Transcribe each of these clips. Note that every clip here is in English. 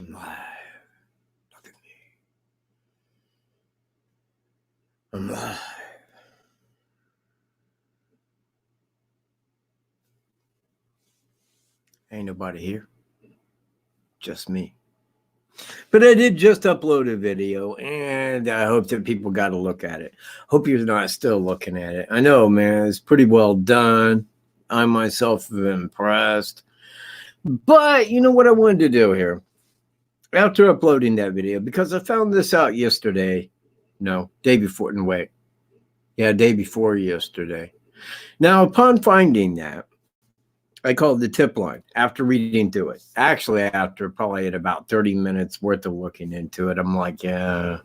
I'm live. Look at me. I'm live. Ain't nobody here. Just me. But I did just upload a video, and I hope that people got a look at it. Hope you're not still looking at it. I know, man, it's pretty well done. I myself am impressed. But you know what I wanted to do here? After uploading that video, because I found this out yesterday. No, day before. No, wait. Yeah, day before yesterday. Now, upon finding that, I called the tip line after reading through it. Actually, after probably at about 30 minutes worth of looking into it, I'm like, yeah.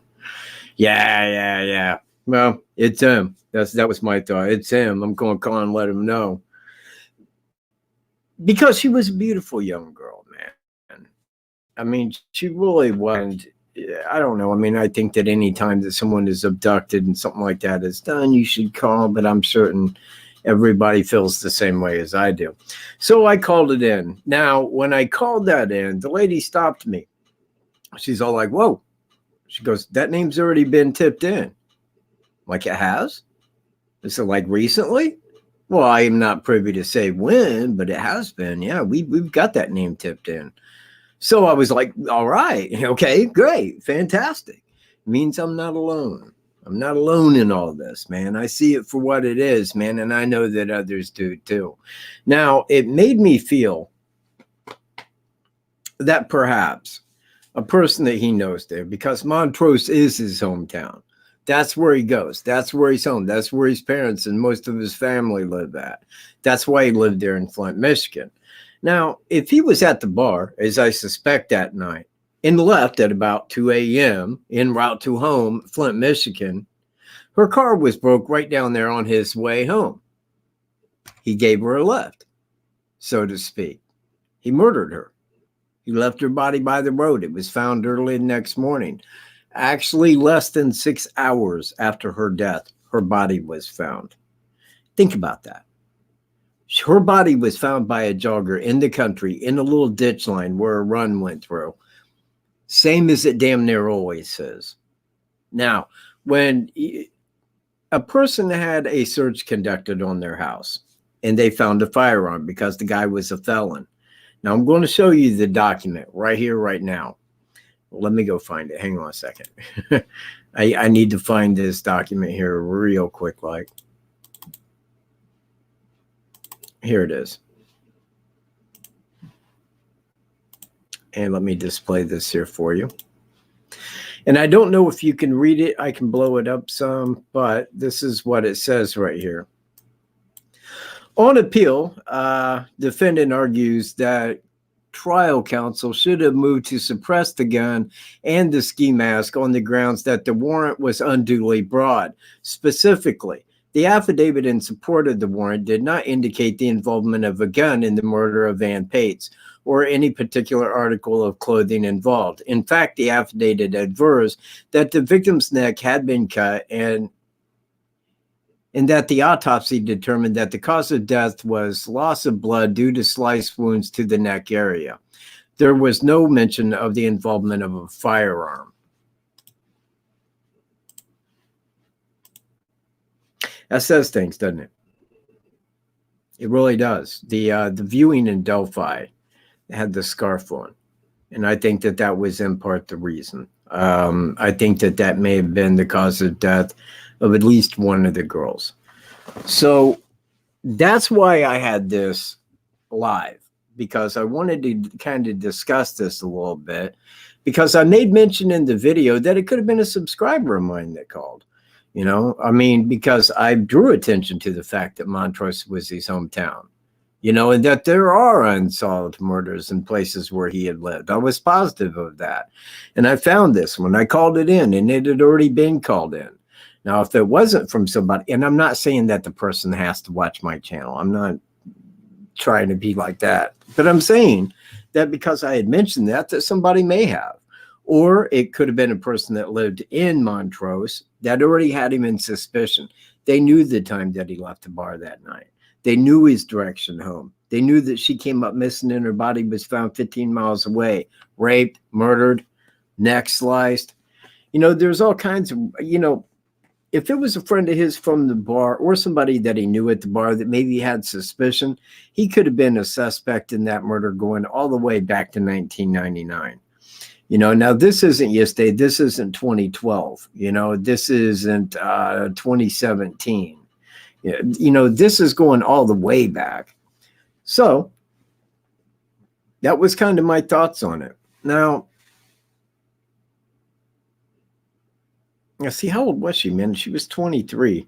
Well, it's him. That was my thought. It's him. I'm going to call and let him know. Because she was a beautiful young girl, man. I mean, she really wasn't. I don't know. I mean, I think that any time that someone is abducted and something like that is done, you should call, but I'm certain everybody feels the same way as I do. So I called it in. Now, when I called that in, the lady stopped me. She's all like, whoa. She goes, that name's already been tipped in. I'm like, it has? Is it like recently? Well, I am not privy to say when, but it has been. Yeah, we've got that name tipped in. So I was like, all right, okay, great, fantastic. Means I'm not alone. I'm not alone in all this, man. I see it for what it is, man, and I know that others do too. Now, it made me feel that perhaps a person that he knows there, because Montrose is his hometown. That's where he goes. That's where he's home. That's where his parents and most of his family live at. That's why he lived there in Flint, Michigan. Now, if he was at the bar, as I suspect that night, and left at about 2 a.m. en route to home, Flint, Michigan, her car was broke right down there on his way home. He gave her a lift, so to speak. He murdered her. He left her body by the road. It was found early the next morning. Actually, less than 6 hours after her death, her body was found. Think about that. Her body was found by a jogger in the country in a little ditch line where a run went through. Same as it damn near always is. Now, when a person had a search conducted on their house and they found a firearm because the guy was a felon. Now, I'm going to show you the document right here, right now. Let me go find it. Hang on a second. I need to find this document here real quick. Like, here it is. And let me display this here for you. And I don't know if you can read it. I can blow it up some, but this is what it says right here. On appeal, defendant argues that trial counsel should have moved to suppress the gun and the ski mask on the grounds that the warrant was unduly broad. Specifically, the affidavit in support of the warrant did not indicate the involvement of a gun in the murder of Van Paetz or any particular article of clothing involved. In fact, the affidavit adverts that the victim's neck had been cut and that the autopsy determined that the cause of death was loss of blood due to slice wounds to the neck area. There was no mention of the involvement of a firearm. That says things, doesn't it? It really does. The viewing in Delphi had the scarf on, and I think that that was in part the reason. I think that that may have been the cause of death of at least one of the girls. So that's why I had this live, because I wanted to kind of discuss this a little bit, because I made mention in the video that it could have been a subscriber of mine that called. You know, I mean, because I drew attention to the fact that Montrose was his hometown, you know, and that there are unsolved murders in places where he had lived. I was positive of that. And I found this when I called it in, and it had already been called in. Now, if it wasn't from somebody, and I'm not saying that the person has to watch my channel. I'm not trying to be like that. But I'm saying that because I had mentioned that somebody may have. Or it could have been a person that lived in Montrose that already had him in suspicion. They knew the time that he left the bar that night. They knew his direction home. They knew that she came up missing and her body was found 15 miles away, raped, murdered, neck sliced. There's all kinds of, if it was a friend of his from the bar or somebody that he knew at the bar that maybe had suspicion, he could have been a suspect in that murder going all the way back to 1999. Now this isn't yesterday. This isn't 2012. This isn't 2017. This is going all the way back. So that was kind of my thoughts on it. Now see, how old was she, man? She was 23.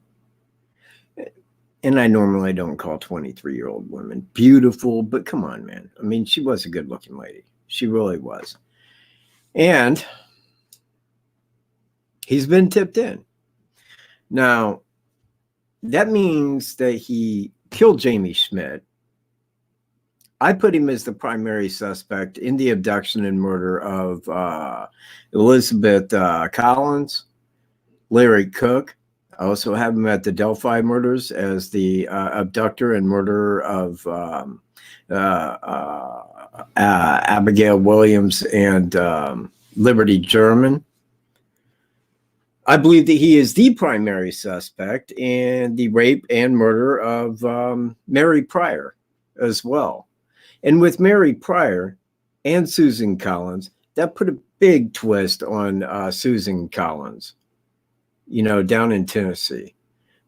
And I normally don't call 23-year-old women beautiful, but come on, man. I mean, she was a good-looking lady. She really was. And he's been tipped in. Now, that means that he killed Jamie Schmidt. I put him as the primary suspect in the abduction and murder of Elizabeth Collins, Larry Cook. I also have him at the Delphi murders as the abductor and murderer of Abigail Williams and Liberty German. I believe that he is the primary suspect in the rape and murder of Mary Pryor as well. And with Mary Pryor and Susan Collins, that put a big twist on Susan Collins, down in Tennessee.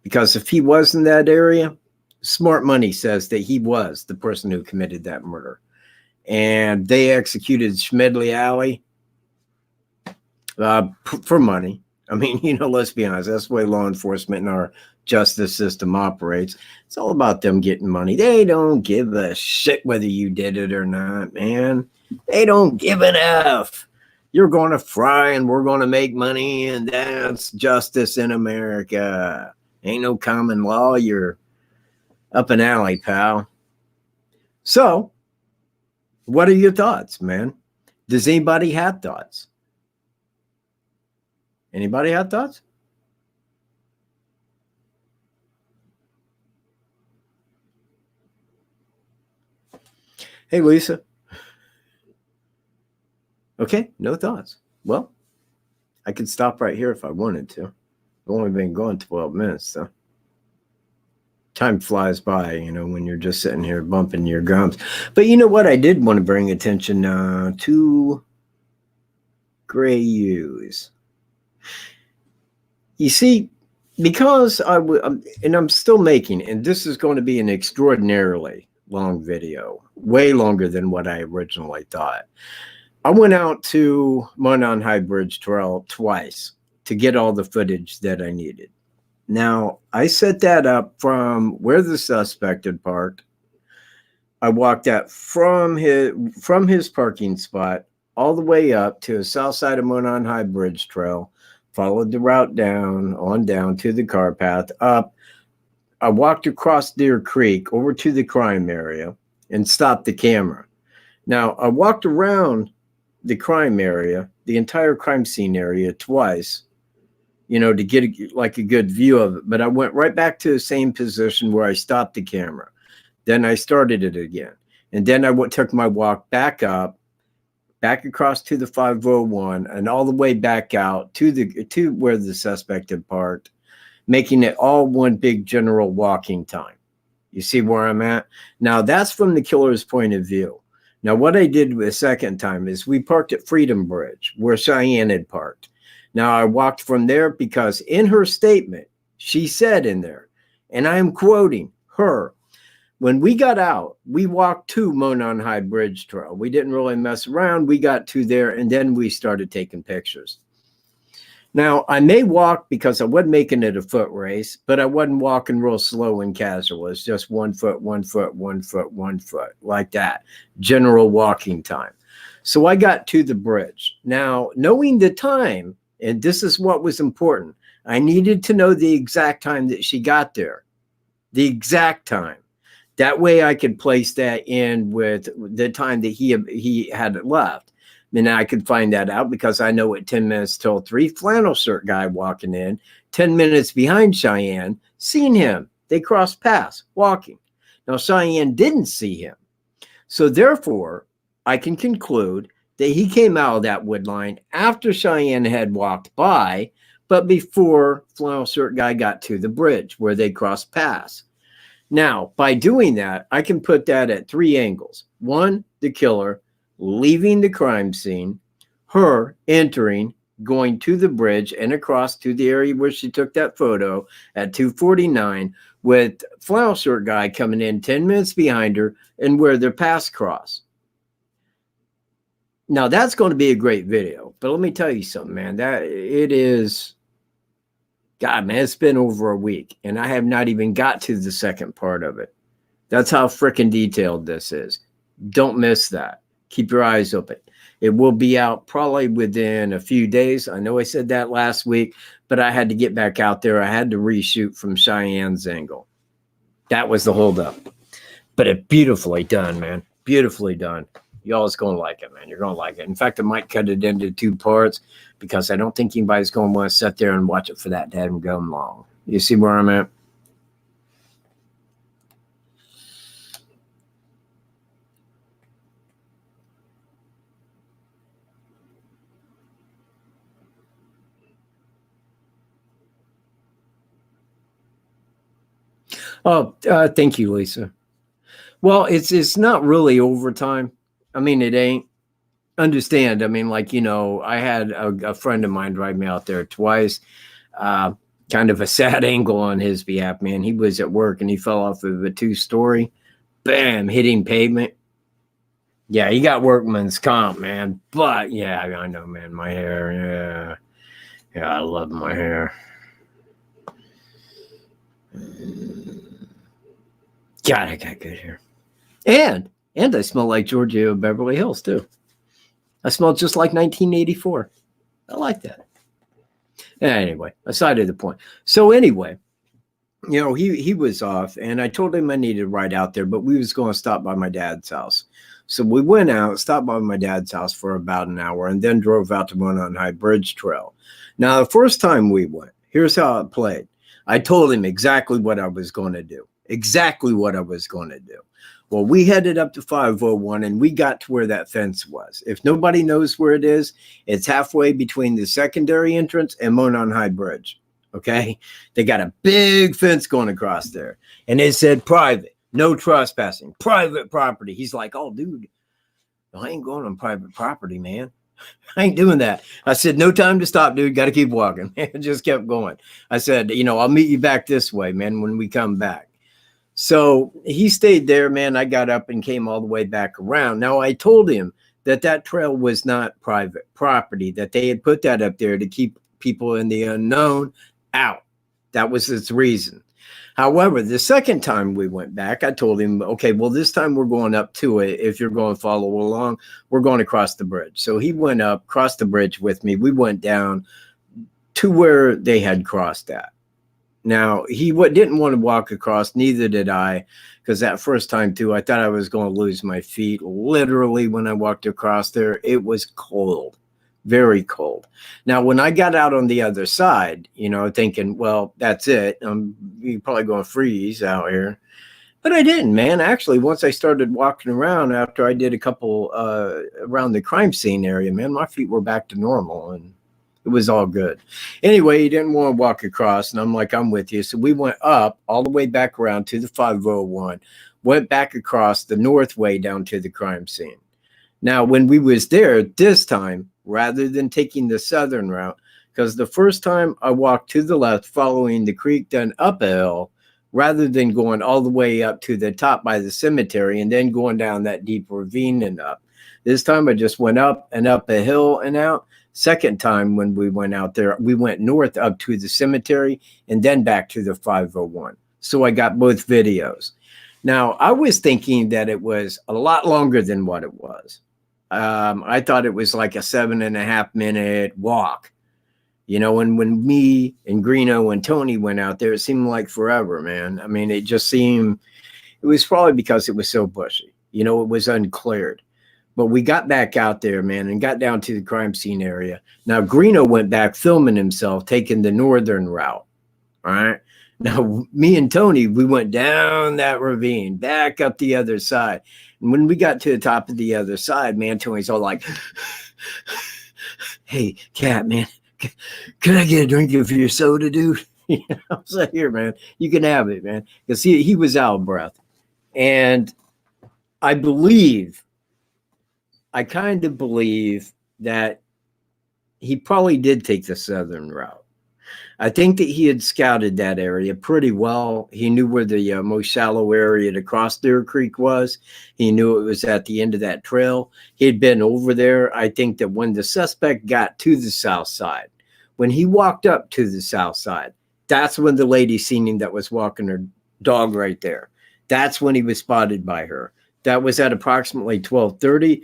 Because if he was in that area, smart money says that he was the person who committed that murder. And they executed Schmedley Alley for money. I mean, let's be honest, that's the way law enforcement and our justice system operates. It's all about them getting money. They don't give a shit whether you did it or not, man. They don't give an F. You're going to fry and we're going to make money, and that's justice in America. Ain't no common law. You're up an alley, pal. So, what are your thoughts, man? Does anybody have thoughts? Anybody have thoughts? Hey, Lisa. Okay, no thoughts. Well, I could stop right here if I wanted to. I've only been going 12 minutes, so time flies by, when you're just sitting here bumping your gums. But you know what? I did want to bring attention to gray use. You see, because I'm still making, and this is going to be an extraordinarily long video, way longer than what I originally thought. I went out to Monon High Bridge Trail twice to get all the footage that I needed. Now, I set that up from where the suspect had parked. I walked out from his parking spot all the way up to the south side of Monon High Bridge Trail, followed the route down to the car path, up. I walked across Deer Creek over to the crime area and stopped the camera. Now, I walked around the crime area, the entire crime scene area twice, to get a good view of it. But I went right back to the same position where I stopped the camera. Then I started it again. And then I took my walk back up, back across to the 501 and all the way back out to where the suspect had parked, making it all one big general walking time. You see where I'm at? Now, that's from the killer's point of view. Now, what I did the second time is we parked at Freedom Bridge, where Cheyenne had parked. Now, I walked from there because in her statement, she said in there, and I am quoting her, when we got out, we walked to Monon High Bridge Trail. We didn't really mess around. We got to there, and then we started taking pictures. Now, I may walk because I wasn't making it a foot race, but I wasn't walking real slow and casual. It's just 1 foot, 1 foot, 1 foot, 1 foot, like that. General walking time. So I got to the bridge. Now, knowing the time, and this is what was important, I needed to know the exact time that she got there. The exact time. That way I could place that in with the time that he had left. And I could find that out because I know at 10 minutes till 3, flannel shirt guy walking in, 10 minutes behind Cheyenne, seen him. They crossed paths, walking. Now, Cheyenne didn't see him. So therefore, I can conclude that he came out of that wood line after Cheyenne had walked by, but before flannel shirt guy got to the bridge where they crossed paths. Now, by doing that, I can put that at 3 angles. 1, the killer leaving the crime scene, her entering, going to the bridge and across to the area where she took that photo at 2:49, with flannel shirt guy coming in 10 minutes behind her and where their paths cross. Now, that's going to be a great video, but let me tell you something, man. That it is, God, man, it's been over a week, and I have not even got to the second part of it. That's how freaking detailed this is. Don't miss that. Keep your eyes open. It will be out probably within a few days. I know I said that last week, but I had to get back out there. I had to reshoot from Cheyenne's angle. That was the holdup. But it's beautifully done, man. Beautifully done. Y'all's going to like it, man. You're going to like it. In fact, I might cut it into 2 parts because I don't think anybody's going to want to sit there and watch it for that damn gum long. You see where I'm at? Oh, thank you, Lisa. Well, it's not really overtime. I mean, it ain't. Understand. I mean, like, you know, I had a friend of mine drive me out there twice. Kind of a sad angle on his behalf, man. He was at work and he fell off of a 2-story. Bam, hitting pavement. Yeah, he got workman's comp, man. But yeah, I know, man. My hair, yeah, I love my hair. God, I got good hair. And I smell like Georgia Beverly Hills too. I smell just like 1984. I like that. Anyway, aside of the point. So anyway, you know, he was off, and I told him I needed to ride out there, but we was going to stop by my dad's house. So we went out, stopped by my dad's house for about an hour, and then drove out to Monon High Bridge Trail. Now, the first time we went, here's how it played. I told him exactly what I was going to do. Exactly what I was going to do. Well, we headed up to 501 and we got to where that fence was. If nobody knows where it is, it's halfway between the secondary entrance and Monon High Bridge. Okay. They got a big fence going across there and it said private, no trespassing, private property. He's like, oh, dude, I ain't going on private property, man. I ain't doing that. I said, no time to stop, dude. Got to keep walking. It just kept going. I said, you know, I'll meet you back this way, man, when we come back. So he stayed there, man. I got up and came all the way back around. Now, I told him that that trail was not private property, that they had put that up there to keep people in the unknown out. That was its reason. However, the second time we went back, I told him, okay, well, this time we're going up to it. If you're going to follow along, we're going to cross the bridge. So he went up, crossed the bridge with me. We went down to where they had crossed at. Now, he didn't want to walk across, neither did I, because that first time, too, I thought I was going to lose my feet. Literally, when I walked across there, it was cold, very cold. Now, when I got out on the other side, you know, thinking, well, that's it. You're probably going to freeze out here. But I didn't, man. Actually, once I started walking around after I did a couple around the crime scene area, man, my feet were back to normal, and it was all good. Anyway, he didn't want to walk across, and I'm like, I'm with you. So we went up all the way back around to the 501, went back across the north way down to the crime scene. Now, when we was there this time, rather than taking the southern route, because the first time I walked to the left following the creek, then up a hill, rather than going all the way up to the top by the cemetery and then going down that deep ravine and up. This time I just went up and up a hill and out. Second time when we went out there, we went north up to the cemetery and then back to the 501. So I got both videos. Now, I was thinking that it was a lot longer than what it was. I thought it was like a 7.5 minute walk. You know, and when me and Greeno and Tony went out there, it seemed like forever, man. I mean, it just seemed, it was probably because it was so bushy. You know, it was uncleared. But we got back out there, man, and got down to the crime scene area. Now, Greeno went back filming himself, taking the northern route, all right? Now, me and Tony, we went down that ravine, back up the other side. And when we got to the top of the other side, man, Tony's all like, hey, Katt, man, can I get a drink of your soda, dude? You know, I was like, here, man, you can have it, man. Because he was out of breath. And I kind of believe that he probably did take the southern route. I think that he had scouted that area pretty well. He knew where the most shallow area to cross Deer Creek was. He knew it was at the end of that trail. He had been over there. I think that when the suspect got to the south side, when he walked up to the south side, that's when the lady seen him that was walking her dog right there. That's when he was spotted by her. That was at approximately 12:30.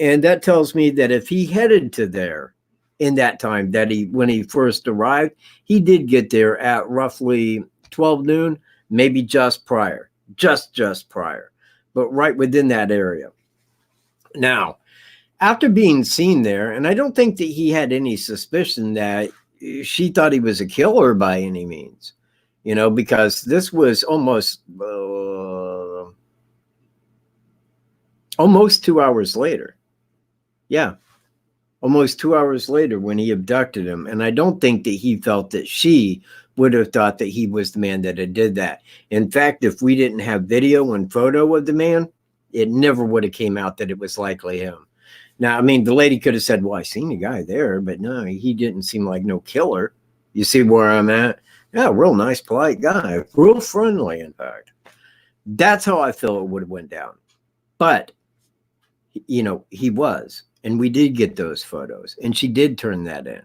And that tells me that if he headed to there in that time, that when he first arrived, he did get there at roughly 12 noon, maybe just prior, just prior, but right within that area. Now, after being seen there, and I don't think that he had any suspicion that she thought he was a killer by any means, you know, because this was almost 2 hours later. Yeah. Almost 2 hours later when he abducted him. And I don't think that he felt that she would have thought that he was the man that had did that. In fact, if we didn't have video and photo of the man, it never would have came out that it was likely him. Now, I mean, the lady could have said, well, I seen a guy there, but no, he didn't seem like no killer. You see where I'm at? Yeah, real nice, polite guy, real friendly, in fact. That's how I feel it would have went down. But, you know, he was. And we did get those photos, and she did turn that in.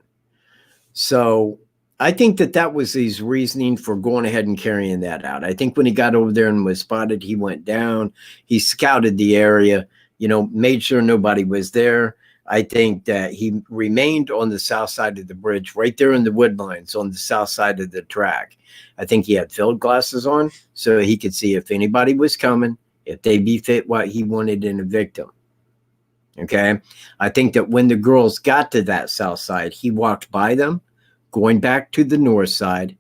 So I think that that was his reasoning for going ahead and carrying that out. I think when he got over there and was spotted, he went down, he scouted the area, you know, made sure nobody was there. I think that he remained on the south side of the bridge, right there in the wood lines on the south side of the track. I think he had field glasses on so he could see if anybody was coming, if they befit what he wanted in a victim. Okay. I think that when the girls got to that south side, he walked by them, going back to the north side,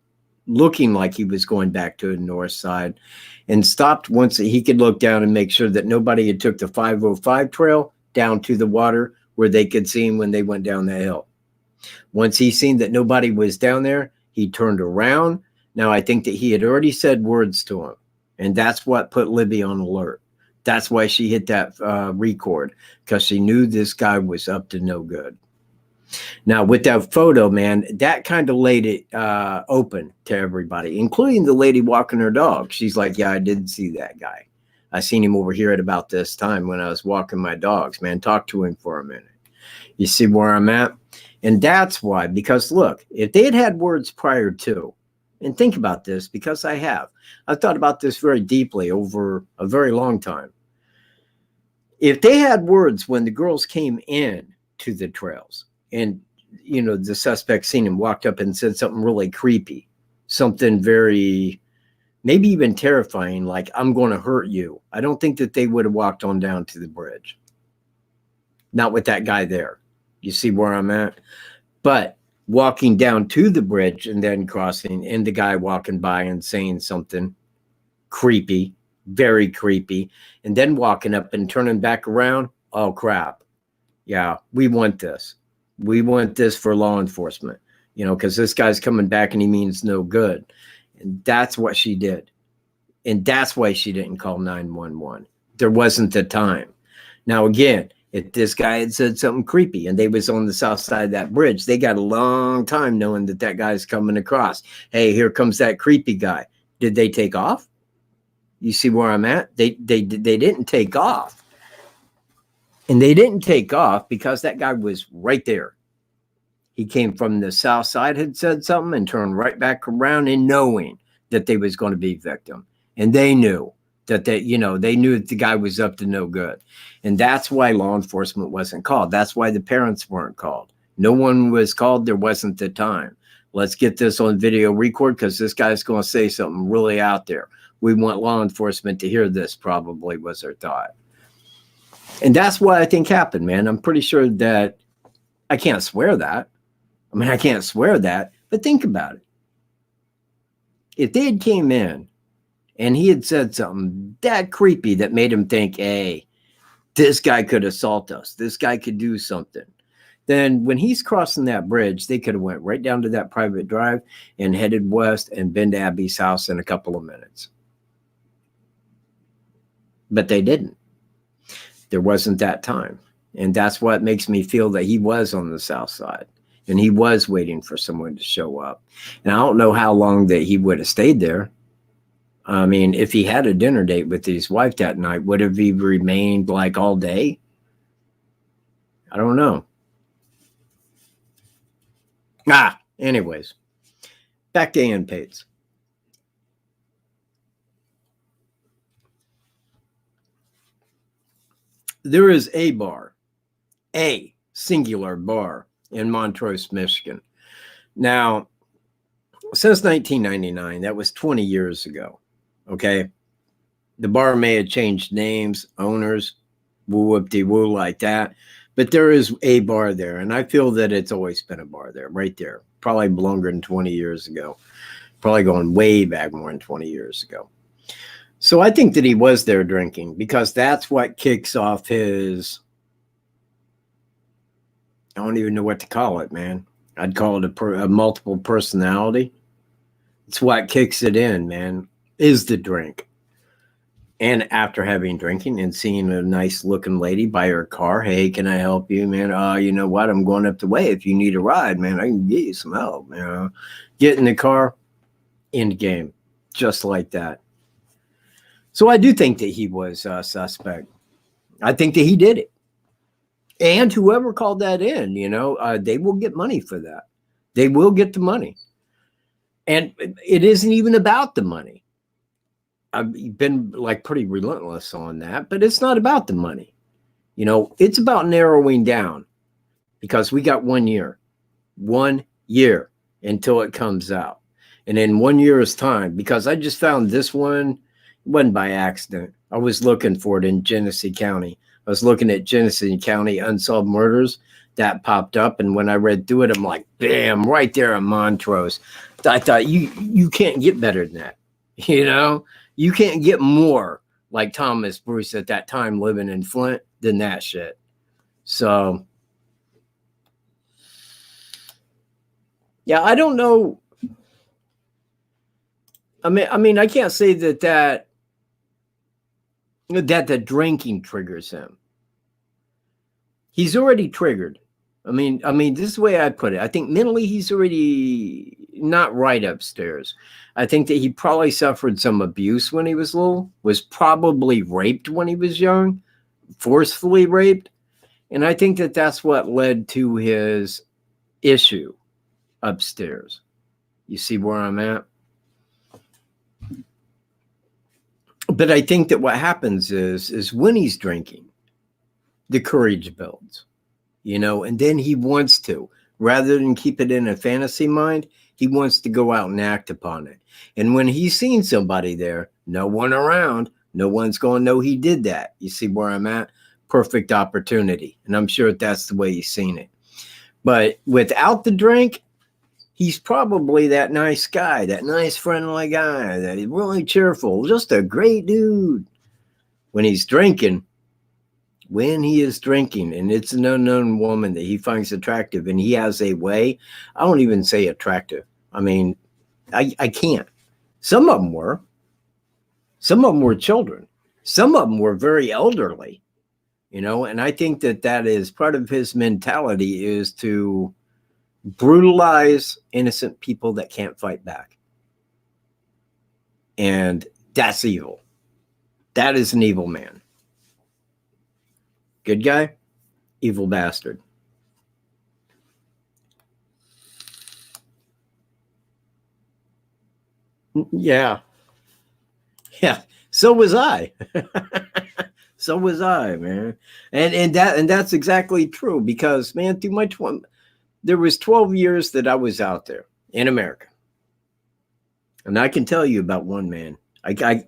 looking like he was going back to the north side, and stopped once he could look down and make sure that nobody had took the 505 trail down to the water where they could see him when they went down the hill. Once he seen that nobody was down there, he turned around. Now, I think that he had already said words to him, and that's what put Libby on alert. That's why she hit that record, because she knew this guy was up to no good. Now, with that photo, man, that kind of laid it open to everybody, including the lady walking her dog. She's like, yeah, I didn't see that guy. I seen him over here at about this time when I was walking my dogs, man. Talk to him for a minute. You see where I'm at? And that's why, because look, if they had had words prior to, and think about this, because I've thought about this very deeply over a very long time. If they had words when the girls came in to the trails and, you know, the suspect seen him, walked up and said something really creepy, something very, maybe even terrifying, like, I'm going to hurt you, I don't think that they would have walked on down to the bridge. Not with that guy there. You see where I'm at? But walking down to the bridge and then crossing, and the guy walking by and saying something creepy, very creepy, and then walking up and turning back around. Oh, crap. Yeah, we want this. We want this for law enforcement, you know, because this guy's coming back and he means no good. And that's what she did. And that's why she didn't call 911. There wasn't the time. Now, again, if this guy had said something creepy and they was on the south side of that bridge, they got a long time knowing that that guy's coming across. Hey, here comes that creepy guy. Did they take off? You see where I'm at? They didn't take off. And they didn't take off because that guy was right there. He came from the south side, had said something, and turned right back around, and knowing that they was going to be victim. And they knew that they knew that the guy was up to no good. And that's why law enforcement wasn't called. That's why the parents weren't called. No one was called. There wasn't the time. Let's get this on video record because this guy's going to say something really out there. We want law enforcement to hear this, probably was their thought. And that's what I think happened, man. I'm pretty sure that I can't swear that. I mean, I can't swear that, but think about it. If they had came in and he had said something that creepy that made him think, hey, this guy could assault us, this guy could do something, then when he's crossing that bridge, they could have went right down to that private drive and headed west and been to Abby's house in a couple of minutes. But they didn't. There wasn't that time. And that's what makes me feel that he was on the south side and he was waiting for someone to show up. And I don't know how long that he would have stayed there. I mean, if he had a dinner date with his wife that night, would have he remained like all day? I don't know. Anyways, back to Ann Paetz. There is a bar, a singular bar in Montrose, Michigan. Now, since 1999, that was 20 years ago. Okay. The bar may have changed names, owners, woo-whoop-de-woo like that, but there is a bar there. And I feel that it's always been a bar there, right there. Probably longer than 20 years ago. Probably going way back more than 20 years ago. So I think that he was there drinking because that's what kicks off his, I don't even know what to call it, man. I'd call it a multiple personality. It's what kicks it in, man, is the drink. And after having drinking and seeing a nice looking lady by her car, hey, can I help you, man? You know what? I'm going up the way. If you need a ride, man, I can get you some help. You know, get in the car, end game, just like that. So I do think that he was a suspect. I think that he did it. And whoever called that in, they will get money for that. They will get the money. And it isn't even about the money. I've been like pretty relentless on that, but it's not about the money. It's about narrowing down because we got 1 year until it comes out. And in 1 year's time, because I just found this one, it wasn't by accident. I was looking for it in Genesee County. I was looking at Genesee County unsolved murders. That popped up. And when I read through it, I'm like, bam, right there in Montrose. I thought you can't get better than that. You can't get more like Thomas Bruce at that time living in Flint than that shit. So, yeah, I don't know. I mean, I can't say that the drinking triggers him. He's already triggered. I mean, this is the way I put it. I think mentally he's already not right upstairs. I think that he probably suffered some abuse when he was little, was probably raped when he was young, forcefully raped. And I think that that's what led to his issue upstairs. You see where I'm at? But I think that what happens is when he's drinking, the courage builds, and then he wants to, rather than keep it in a fantasy mind, he wants to go out and act upon it. And when he's seen somebody there, no one around, no one's going to know he did that. You see where I'm at? Perfect opportunity. And I'm sure that's the way he's seen it. But without the drink, he's probably that nice guy, that nice friendly guy, that is really cheerful, just a great dude. When he is drinking, and it's an unknown woman that he finds attractive, and he has a way, I don't even say attractive. I mean, I can't. Some of them were. Some of them were children. Some of them were very elderly, and I think that is part of his mentality is to brutalize innocent people that can't fight back. And that's evil. That is an evil man. Good guy, evil bastard. Yeah. So was I. So was I, man. And that's exactly true because, man, through there was 12 years that I was out there in America. And I can tell you about one man.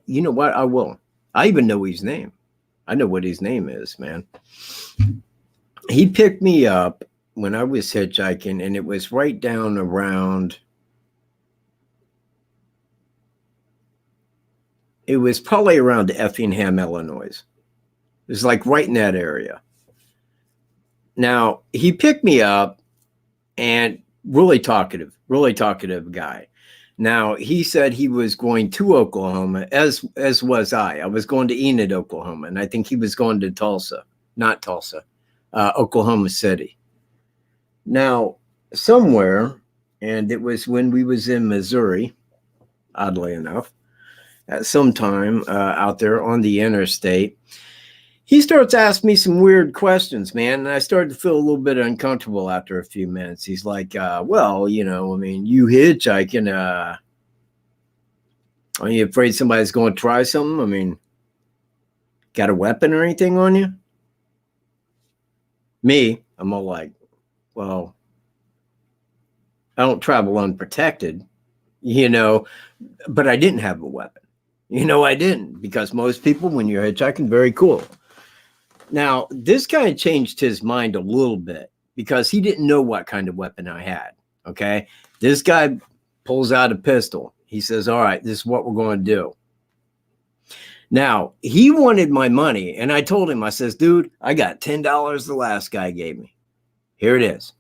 You know what? I will. I even know his name. I know what his name is, man. He picked me up when I was hitchhiking, and it was right down around It was probably around Effingham, Illinois. It was like right in that area. Now, he picked me up and really talkative guy. Now, he said he was going to Oklahoma, as was I. I was going to Enid, Oklahoma, and I think he was going to Tulsa, not Tulsa, Oklahoma City. Now, somewhere, and it was when we was in Missouri, oddly enough, at some time out there on the interstate, he starts asking me some weird questions, man. And I started to feel a little bit uncomfortable after a few minutes. He's like, well, you know, I mean, you hitchhiking, are you afraid somebody's going to try something? I mean, got a weapon or anything on you? Me, I'm all like, well, I don't travel unprotected, you know, but I didn't have a weapon. You know, I didn't, because most people, when you're hitchhiking, very cool. Now, this kind of changed his mind a little bit because he didn't know what kind of weapon I had. Okay. This guy pulls out a pistol. He says, all right, this is what we're going to do. Now, he wanted my money. And I told him, I says, dude, I got $10 the last guy gave me. Here it is.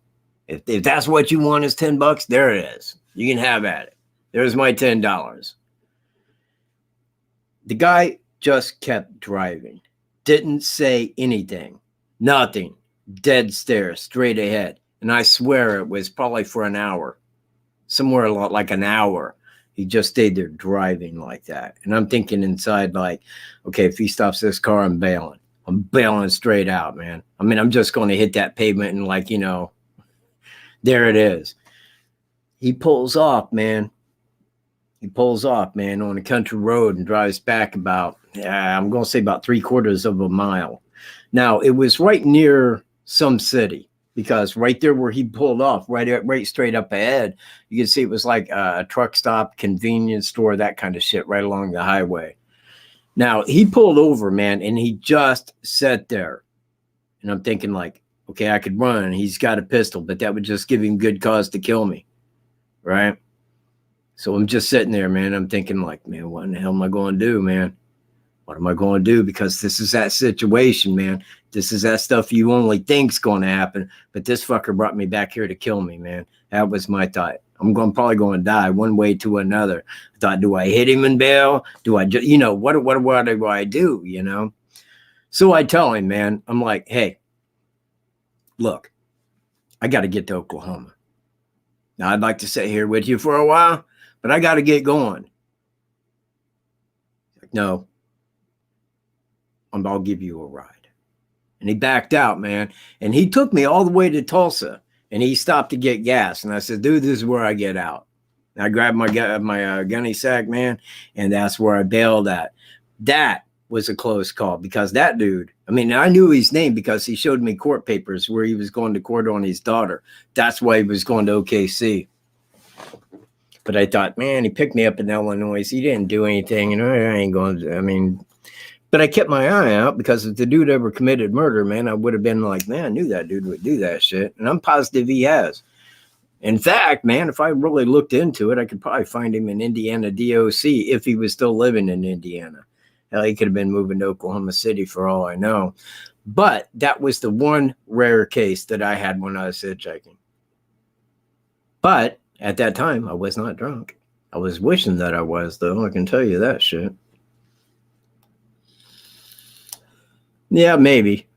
If that's what you want is $10, there it is. You can have at it. There's my $10. The guy just kept driving. Didn't say anything. Nothing. Dead stare, straight ahead. And I swear it was probably for an hour. Somewhere like an hour. He just stayed there driving like that. And I'm thinking inside, like, okay, if he stops this car, I'm bailing. I'm bailing straight out, man. I mean, I'm just going to hit that pavement and, like, you know, there it is. He pulls off, man. He pulls off, man, on a country road and drives back about, I'm going to say about 3/4 of a mile. Now, it was right near some city, because right there where he pulled off, right straight up ahead, you can see it was like a truck stop, convenience store, that kind of shit right along the highway. Now, he pulled over, man, and he just sat there. And I'm thinking, like, okay, I could run. He's got a pistol, but that would just give him good cause to kill me, right? So I'm just sitting there, man. I'm thinking, like, man, what in the hell am I going to do, man? What am I going to do? Because this is that situation, man. This is that stuff you only think's going to happen. But this fucker brought me back here to kill me, man. That was my thought. I'm probably going to die one way to another. I thought, do I hit him and bail? Do I, you know, what do I do, you know? So I tell him, man, I'm like, hey, look, I got to get to Oklahoma. Now, I'd like to sit here with you for a while, but I got to get going. Like, no, I'll give you a ride. And he backed out, man. And he took me all the way to Tulsa, and he stopped to get gas. And I said, dude, this is where I get out. And I grabbed my gunny sack, man, and that's where I bailed at. That was a close call, because that dude, I mean, I knew his name because he showed me court papers where he was going to court on his daughter. That's why he was going to OKC. But I thought, man, he picked me up in Illinois. He didn't do anything. And I ain't going to, I mean, but I kept my eye out, because if the dude ever committed murder, man, I would have been like, man, I knew that dude would do that shit. And I'm positive he has. In fact, man, if I really looked into it, I could probably find him in Indiana DOC if he was still living in Indiana. Hell, he could have been moving to Oklahoma City for all I know. But that was the one rare case that I had when I was hitchhiking. But at that time, I was not drunk. I was wishing that I was, though. I can tell you that shit. Yeah, maybe.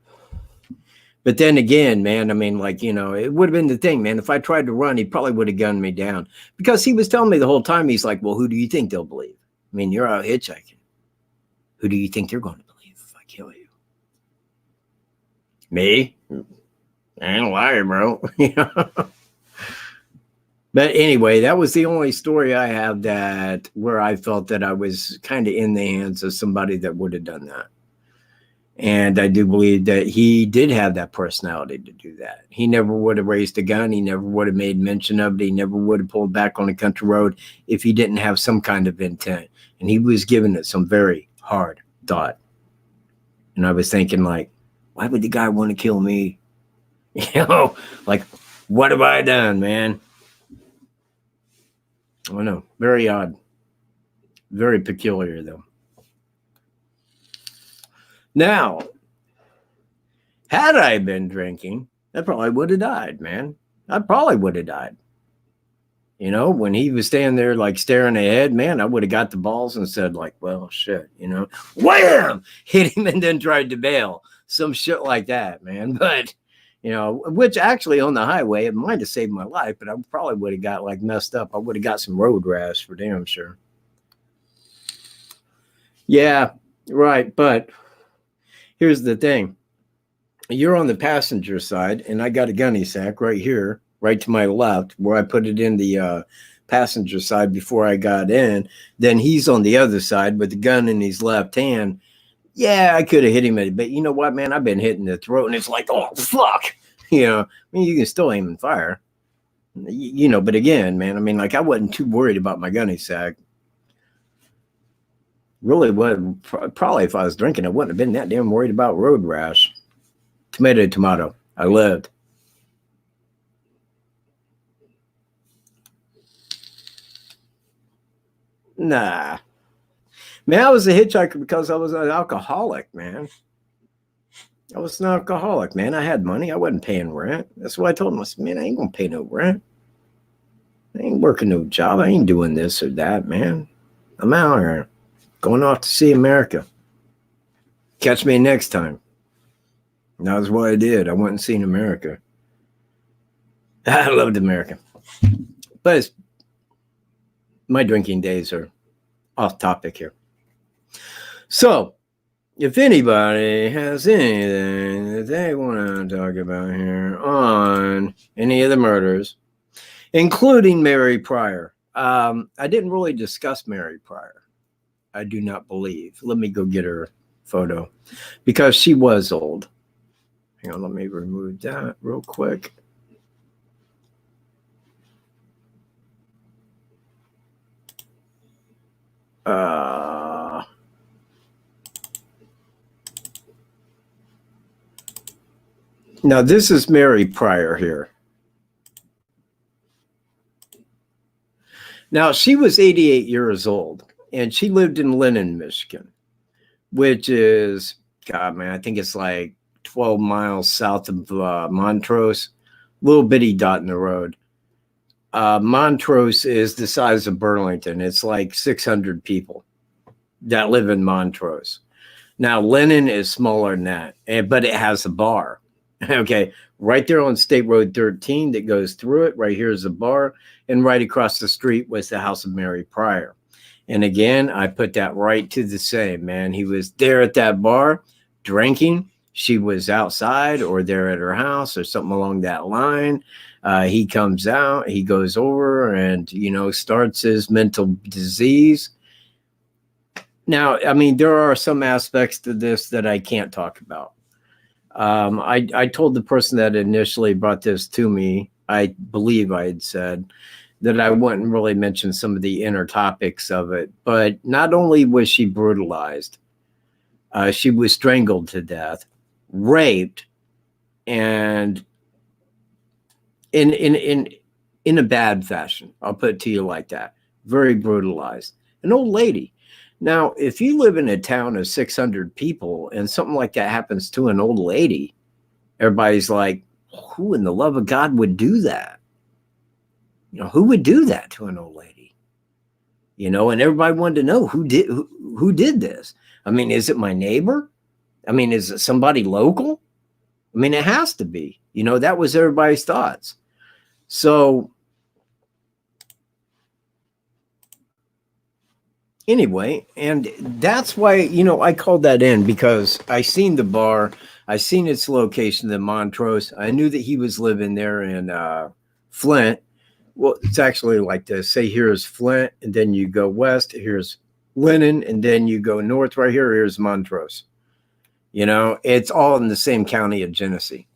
But then again, man, I mean, like, you know, it would have been the thing, man. If I tried to run, he probably would have gunned me down, because he was telling me the whole time, he's like, well, who do you think they'll believe? I mean, you're out hitchhiking. Who do you think they're going to believe if I kill you? Me? I ain't lying, bro. You know? But anyway, that was the only story I have that where I felt that I was kind of in the hands of somebody that would have done that. And I do believe that he did have that personality to do that. He never would have raised a gun. He never would have made mention of it. He never would have pulled back on a country road if he didn't have some kind of intent. And he was giving it some very hard thought. And I was thinking, like, why would the guy want to kill me? You know, like, what have I done, man? I don't know. Very odd. Very peculiar, though. Now, had I been drinking, I probably would have died, man. I probably would have died. You know, when he was standing there like staring ahead, man, I would have got the balls and said, like, well, shit, you know, wham, hit him and then tried to bail. Some shit like that, man. But, you know, which actually on the highway, it might have saved my life, but I probably would have got like messed up. I would have got some road rash for damn sure. Yeah, right. But here's the thing. You're on the passenger side, and I got a gunny sack right here, right to my left, where I put it in the passenger side before I got in. Then he's on the other side with the gun in his left hand. Yeah, I could have hit him, but you know what, man? I've been hitting the throat, and it's like, oh, fuck. You know, I mean, you can still aim and fire, you know, but again, man, I mean, like, I wasn't too worried about my gunny sack. Really, would probably if I was drinking, I wouldn't have been that damn worried about road rash. Tomato, tomato. I lived. Nah. Man, I was a hitchhiker because I was an alcoholic, man. I was an alcoholic, man. I had money. I wasn't paying rent. That's why I told him, I said, man, I ain't going to pay no rent. I ain't working no job. I ain't doing this or that, man. I'm out here going off to see America. Catch me next time. And that was what I did. I went and seen America. I loved America. But my drinking days are off topic here. So, if anybody has anything that they want to talk about here on any of the murders, including Mary Pryor, I didn't really discuss Mary Pryor. I do not believe. Let me go get her photo because she was old. Hang on, let me remove that real quick. Now, this is Mary Pryor here. Now, she was 88 years old, and she lived in Lennon, Michigan, which is, God, man, I think it's like 12 miles south of Montrose, little bitty dot in the road. Montrose is the size of Burlington. It's like 600 people that live in Montrose. Now, Lennon is smaller than that, but it has a bar. Okay, right there on State Road 13 that goes through it. Right here is a bar, and right across the street was the house of Mary Pryor. And again, I put that right to the same, man. He was there at that bar drinking. She was outside or there at her house or something along that line. He comes out, he goes over and, you know, starts his mental disease. Now, I mean, there are some aspects to this that I can't talk about. I told the person that initially brought this to me, I believe I had said that I wouldn't really mention some of the inner topics of it. But not only was she brutalized, she was strangled to death, raped, and in a bad fashion. I'll put it to you like that. Very brutalized. An old lady. Now, if you live in a town of 600 people and something like that happens to an old lady, everybody's like, who in the love of God would do that? You know, who would do that to an old lady? You know, and everybody wanted to know who did this. I mean, is it my neighbor? I mean, is it somebody local? I mean, it has to be. You know, that was everybody's thoughts. So anyway, and that's why, you know, I called that in because I seen the bar, I seen its location in Montrose. I knew that he was living there in Flint. Well, it's actually like this. Say here's Flint, and then you go west. Here's Lennon, and then you go north right here. Here's Montrose. You know, it's all in the same county of Genesee.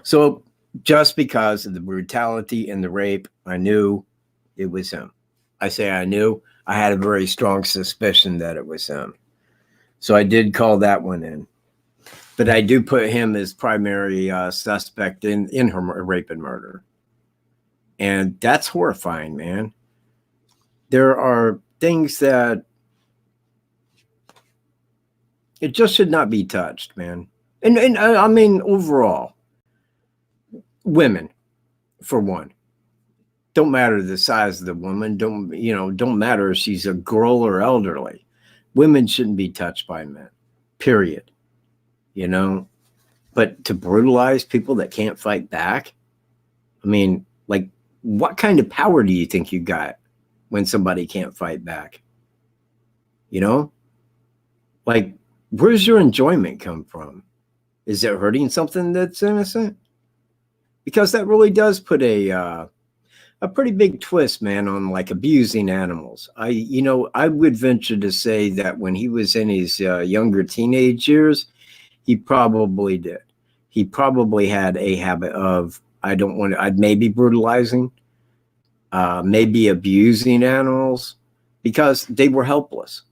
So just because of the brutality and the rape, I knew it was him. I say I knew. I had a very strong suspicion that it was him. So I did call that one in. But I do put him as primary suspect in her rape and murder. And that's horrifying, man. There are things that It just should not be touched, man. And I mean, overall, women, for one, don't matter the size of the woman. Don't matter if she's a girl or elderly. Women shouldn't be touched by men, period. You know, but to brutalize people that can't fight back, I mean, like, what kind of power do you think you got when somebody can't fight back? You know, like, where's your enjoyment come from? Is it hurting something that's innocent? Because that really does put a pretty big twist, man, on like abusing animals. I would venture to say that when he was in his younger teenage years, he probably did. He probably had a habit of, I'd maybe brutalizing, maybe abusing animals because they were helpless.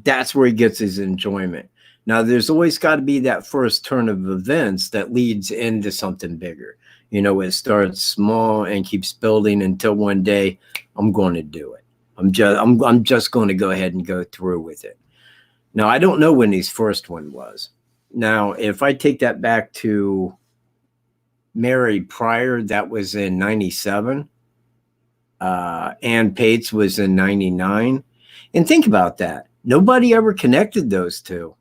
That's where he gets his enjoyment. Now, there's always got to be that first turn of events that leads into something bigger. It starts small and keeps building until one day, I'm going to do it. I'm just going to go ahead and go through with it. Now, I don't know when his first one was. Now, if I take that back to Mary Pryor, that was in 97. Ann Paetz was in 99. And think about that. Nobody ever connected those two.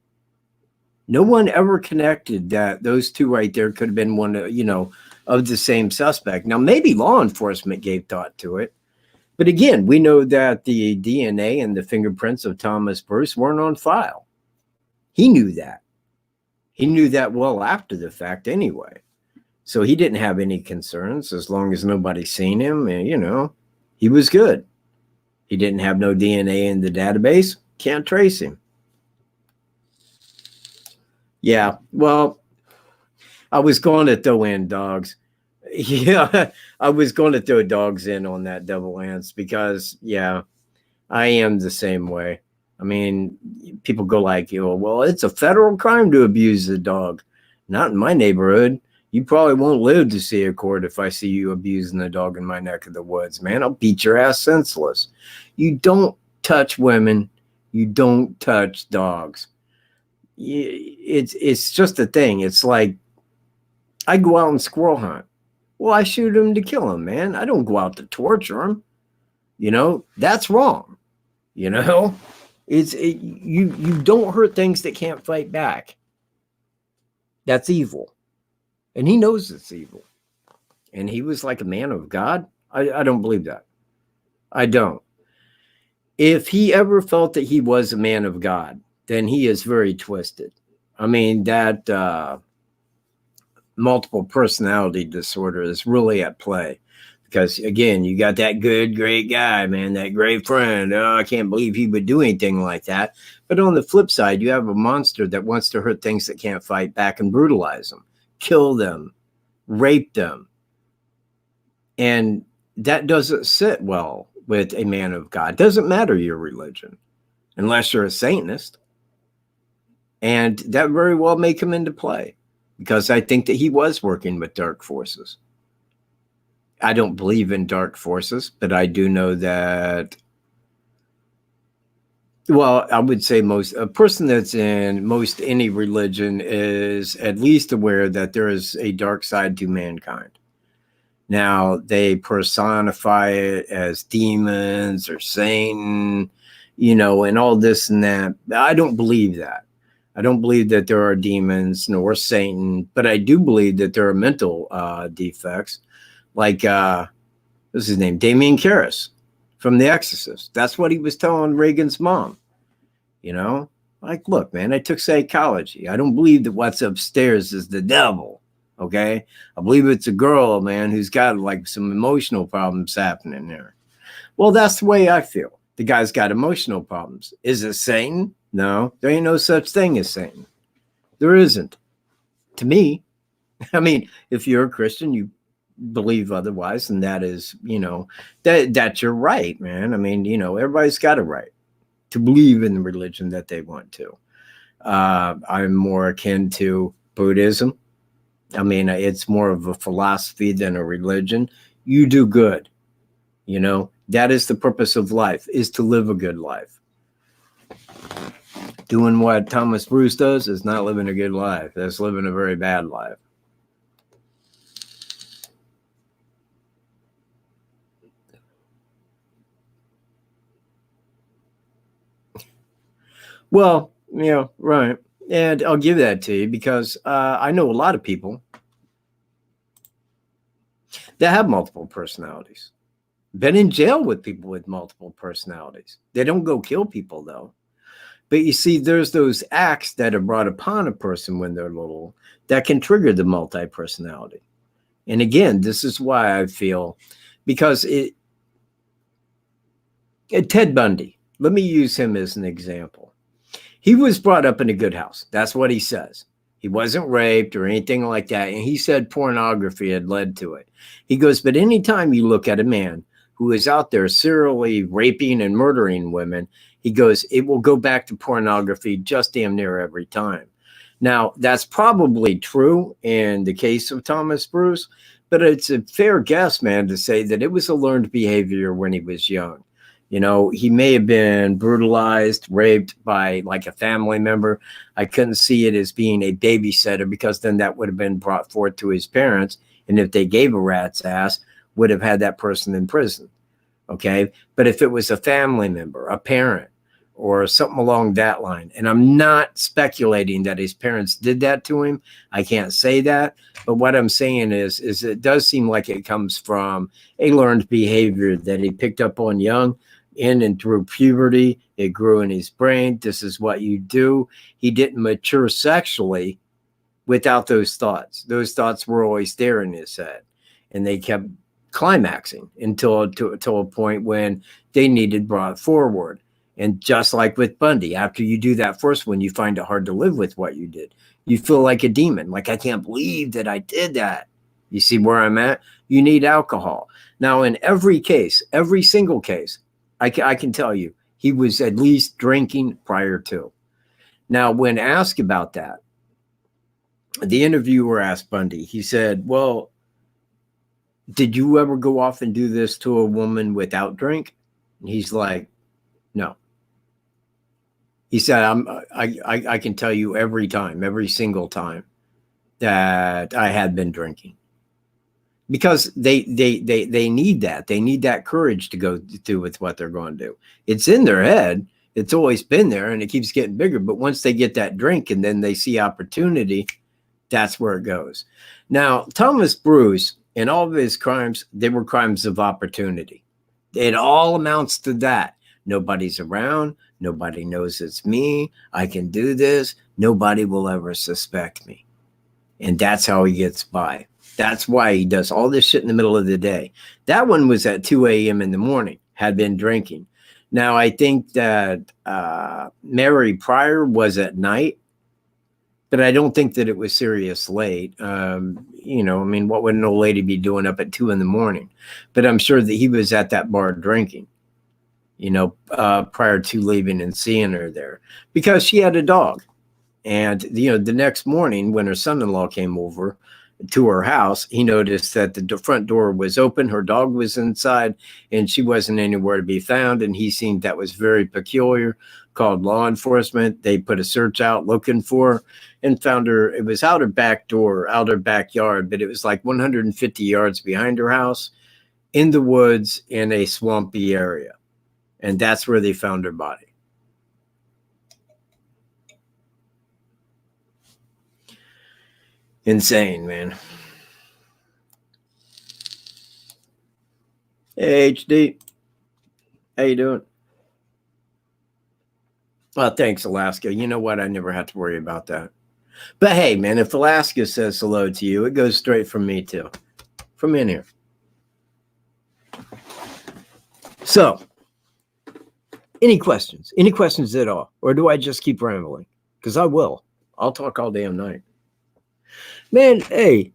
No one ever connected that those two right there could have been one of the same suspect. Now, maybe law enforcement gave thought to it. But again, we know that the DNA and the fingerprints of Thomas Bruce weren't on file. He knew that. He knew that well after the fact anyway. So he didn't have any concerns as long as nobody seen him. And, he was good. He didn't have no DNA in the database. Can't trace him. Yeah, well, I was going to throw in dogs. Yeah, I was going to throw dogs in on that double ants because, yeah, I am the same way. I mean, people go like, well, it's a federal crime to abuse a dog. Not in my neighborhood. You probably won't live to see a court if I see you abusing a dog in my neck of the woods, man. I'll beat your ass senseless. You don't touch women. You don't touch dogs. It's just a thing. It's like I go out and squirrel hunt. Well, I shoot them to kill them, man. I don't go out to torture them. That's wrong. You don't hurt things that can't fight back. That's evil. And he knows it's evil. And he was like a man of God. I don't believe that. I don't. If he ever felt that he was a man of God, then he is very twisted. I mean, that multiple personality disorder is really at play. Because, again, you got that good, great guy, man, that great friend. Oh, I can't believe he would do anything like that. But on the flip side, you have a monster that wants to hurt things that can't fight back and brutalize them, kill them, rape them. And that doesn't sit well with a man of God. It doesn't matter your religion, unless you're a Satanist. And that very well may come into play, because I think that he was working with dark forces. I don't believe in dark forces, but I do know that, well, I would say a person that's in most any religion is at least aware that there is a dark side to mankind. Now, they personify it as demons or Satan, and all this and that. I don't believe that. I don't believe that there are demons nor Satan, but I do believe that there are mental defects. Like, what's his name? Damien Karras from The Exorcist. That's what he was telling Reagan's mom. Like, look, man, I took psychology. I don't believe that what's upstairs is the devil. Okay. I believe it's a girl, man, who's got like some emotional problems happening there. Well, that's the way I feel. The guy's got emotional problems. Is it Satan? No, there ain't no such thing as Satan. There isn't. To me, I mean, if you're a Christian, you believe otherwise, and that is, that's your right, man. I mean, everybody's got a right to believe in the religion that they want to. I'm more akin to Buddhism. I mean, it's more of a philosophy than a religion. You do good. That is the purpose of life, is to live a good life. Doing what Thomas Bruce does is not living a good life. That's living a very bad life. Well, right. And I'll give that to you because I know a lot of people that have multiple personalities. Been in jail with people with multiple personalities. They don't go kill people, though. But you see, there's those acts that are brought upon a person when they're little that can trigger the multi-personality. And again, this is why I feel, because Ted Bundy, let me use him as an example. He was brought up in a good house. That's what he says. He wasn't raped or anything like that. And he said pornography had led to it. He goes, but anytime you look at a man who is out there serially raping and murdering women, he goes, it will go back to pornography just damn near every time. Now, that's probably true in the case of Thomas Bruce, but it's a fair guess, man, to say that it was a learned behavior when he was young. He may have been brutalized, raped by like a family member. I couldn't see it as being a babysitter because then that would have been brought forth to his parents. And if they gave a rat's ass, would have had that person in prison. Okay. But if it was a family member, a parent, or something along that line, and I'm not speculating that his parents did that to him. I can't say that. But what I'm saying is it does seem like it comes from a learned behavior that he picked up on young. In and through puberty, it grew in his brain. This is what you do. He didn't mature sexually without those thoughts. Those thoughts were always there in his head, and they kept climaxing until a point when they needed brought forward. And just like with Bundy, after you do that first one, you find it hard to live with what you did. You feel like a demon. Like, I can't believe that I did that. You see where I'm at? You need alcohol. Now, in every case, every single case, I can tell you, he was at least drinking prior to. Now, when asked about that, the interviewer asked Bundy, he said, well, did you ever go off and do this to a woman without drink? And he's like, no. He said, I can tell you every time, every single time that I had been drinking. Because they need that. They need that courage to go through with what they're going to do. It's in their head. It's always been there, and it keeps getting bigger. But once they get that drink and then they see opportunity, that's where it goes. Now, Thomas Bruce, in all of his crimes, they were crimes of opportunity. It all amounts to that. Nobody's around. Nobody knows it's me. I can do this. Nobody will ever suspect me. And that's how he gets by. That's why he does all this shit in the middle of the day. That one was at 2 a.m. in the morning, had been drinking. Now, I think that Mary Pryor was at night, but I don't think that it was serious late. What would an old lady be doing up at 2 in the morning? But I'm sure that he was at that bar drinking, prior to leaving and seeing her there because she had a dog. And, the next morning when her son-in-law came over to her house, he noticed that the front door was open. Her dog was inside and she wasn't anywhere to be found. And he seen that was very peculiar, called law enforcement. They put a search out looking for her and found her. It was out her back door, out her backyard, but it was like 150 yards behind her house in the woods in a swampy area. And that's where they found her body. Insane, man. Hey, HD. How you doing? Well, thanks, Alaska. You know what? I never have to worry about that. But hey, man, if Alaska says hello to you, it goes straight from me, too. From in here. So, any questions? Any questions at all? Or do I just keep rambling? Because I will. I'll talk all damn night. Man, hey,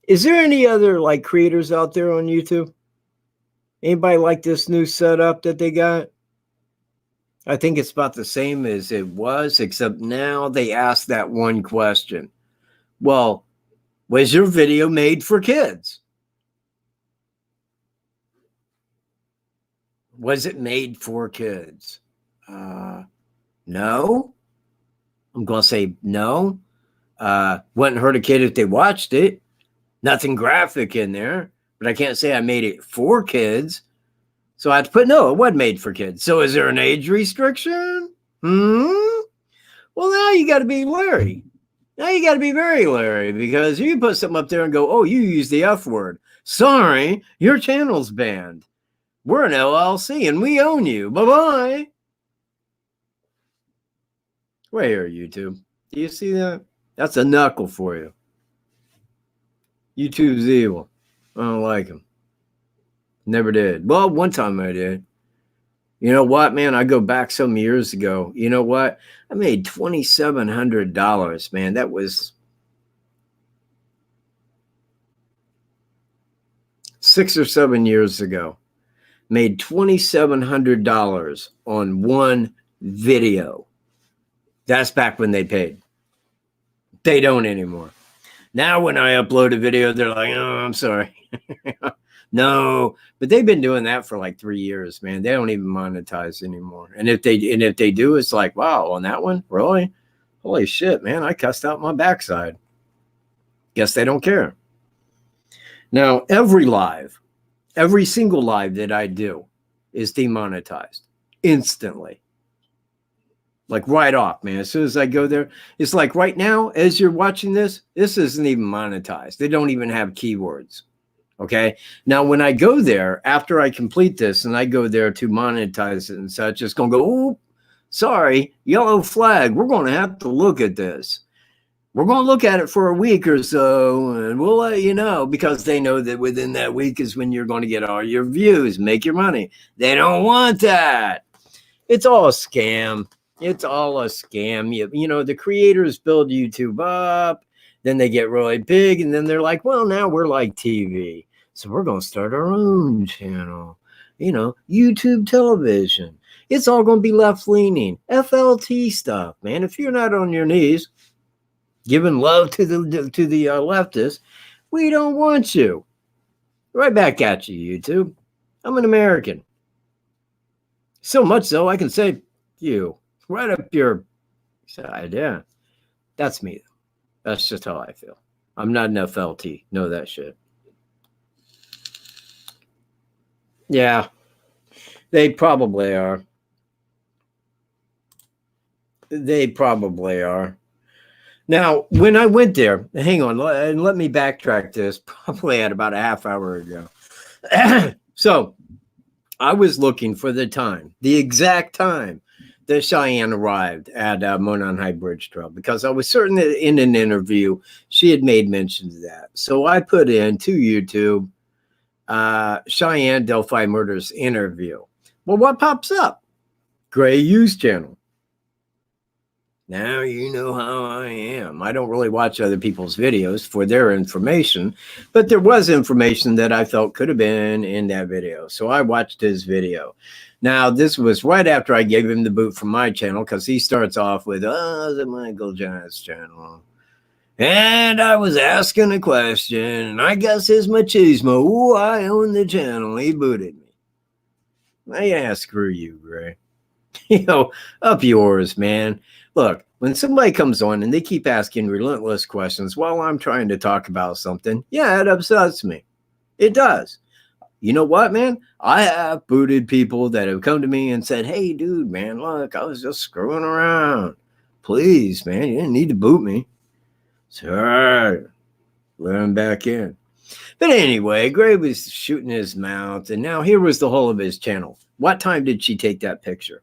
is there any other creators out there on YouTube? Anybody like this new setup that they got? I think it's about the same as it was, except now they ask that one question. Well, was your video made for kids? Was it made for kids? No. I'm going to say no. Wouldn't hurt a kid if they watched it. Nothing graphic in there, but I can't say I made it for kids. So I have to put no, it wasn't made for kids. So is there an age restriction? Well, now you got to be wary. Now you got to be very wary, because you put something up there and go, oh, you use the F word. Sorry, your channel's banned. We're an LLC and we own you. Bye-bye. Right here, YouTube. Do you see that? That's a knuckle for you. YouTube's evil. I don't like him. Never did. Well, one time I did. You know what, man? I go back some years ago. You know what? I made $2,700, man. That was 6 or 7 years ago. Made $2,700 on one video. That's back when they paid. They don't anymore. Now when I upload a video, they're like, oh, I'm sorry. No, but they've been doing that for like 3 years, man. They don't even monetize anymore. And if they do, it's like, wow, on that one, really? Holy shit, man, I cussed out my backside. Guess they don't care. Now, every single live that I do is demonetized instantly. Like right off, man. As soon as I go there, it's like right now, as you're watching this isn't even monetized. They don't even have keywords. Okay. Now, when I go there, after I complete this and I go there to monetize it and such, it's going to go, oh, sorry, yellow flag. We're going to have to look at this. We're going to look at it for a week or so, and we'll let you know, because they know that within that week is when you're going to get all your views, make your money. They don't want that. It's all a scam. It's all a scam. You know, the creators build YouTube up. Then they get really big, and then they're like, well, now we're like TV. So we're going to start our own channel. You know, YouTube television. It's all going to be left-leaning. FLT stuff, man. If you're not on your knees giving love to the leftists, we don't want you. Right back at you, YouTube. I'm an American. So much so, I can say you. Right up your side, yeah. That's me. That's just how I feel. I'm not an FLT. Know that shit. Yeah, they probably are. They probably are. Now, when I went there, hang on, and let me backtrack this, probably at about a half hour ago. So I was looking for the time, the exact time that Cheyenne arrived at Monon High Bridge Trail, because I was certain that in an interview she had made mention of that. So I put into YouTube Cheyenne Delphi Murders interview. Well, what pops up? Gray Hughes channel. Now you know how I am. I don't really watch other people's videos for their information, but there was information that I felt could have been in that video. So I watched his video. Now, this was right after I gave him the boot from my channel, because he starts off with, the Michael Giants channel. And I was asking a question, and I guess his machismo. Ooh, I own the channel. He booted me. Yeah, screw you, Gray. You know, up yours, man. Look, when somebody comes on and they keep asking relentless questions while I'm trying to talk about something, yeah, it upsets me. It does. You know what, man? I have booted people that have come to me and said, hey, dude, man, look, I was just screwing around. Please, man, you didn't need to boot me. Sure. Let him back in. But anyway, Gray was shooting his mouth, and now here was the whole of his channel. What time did she take that picture?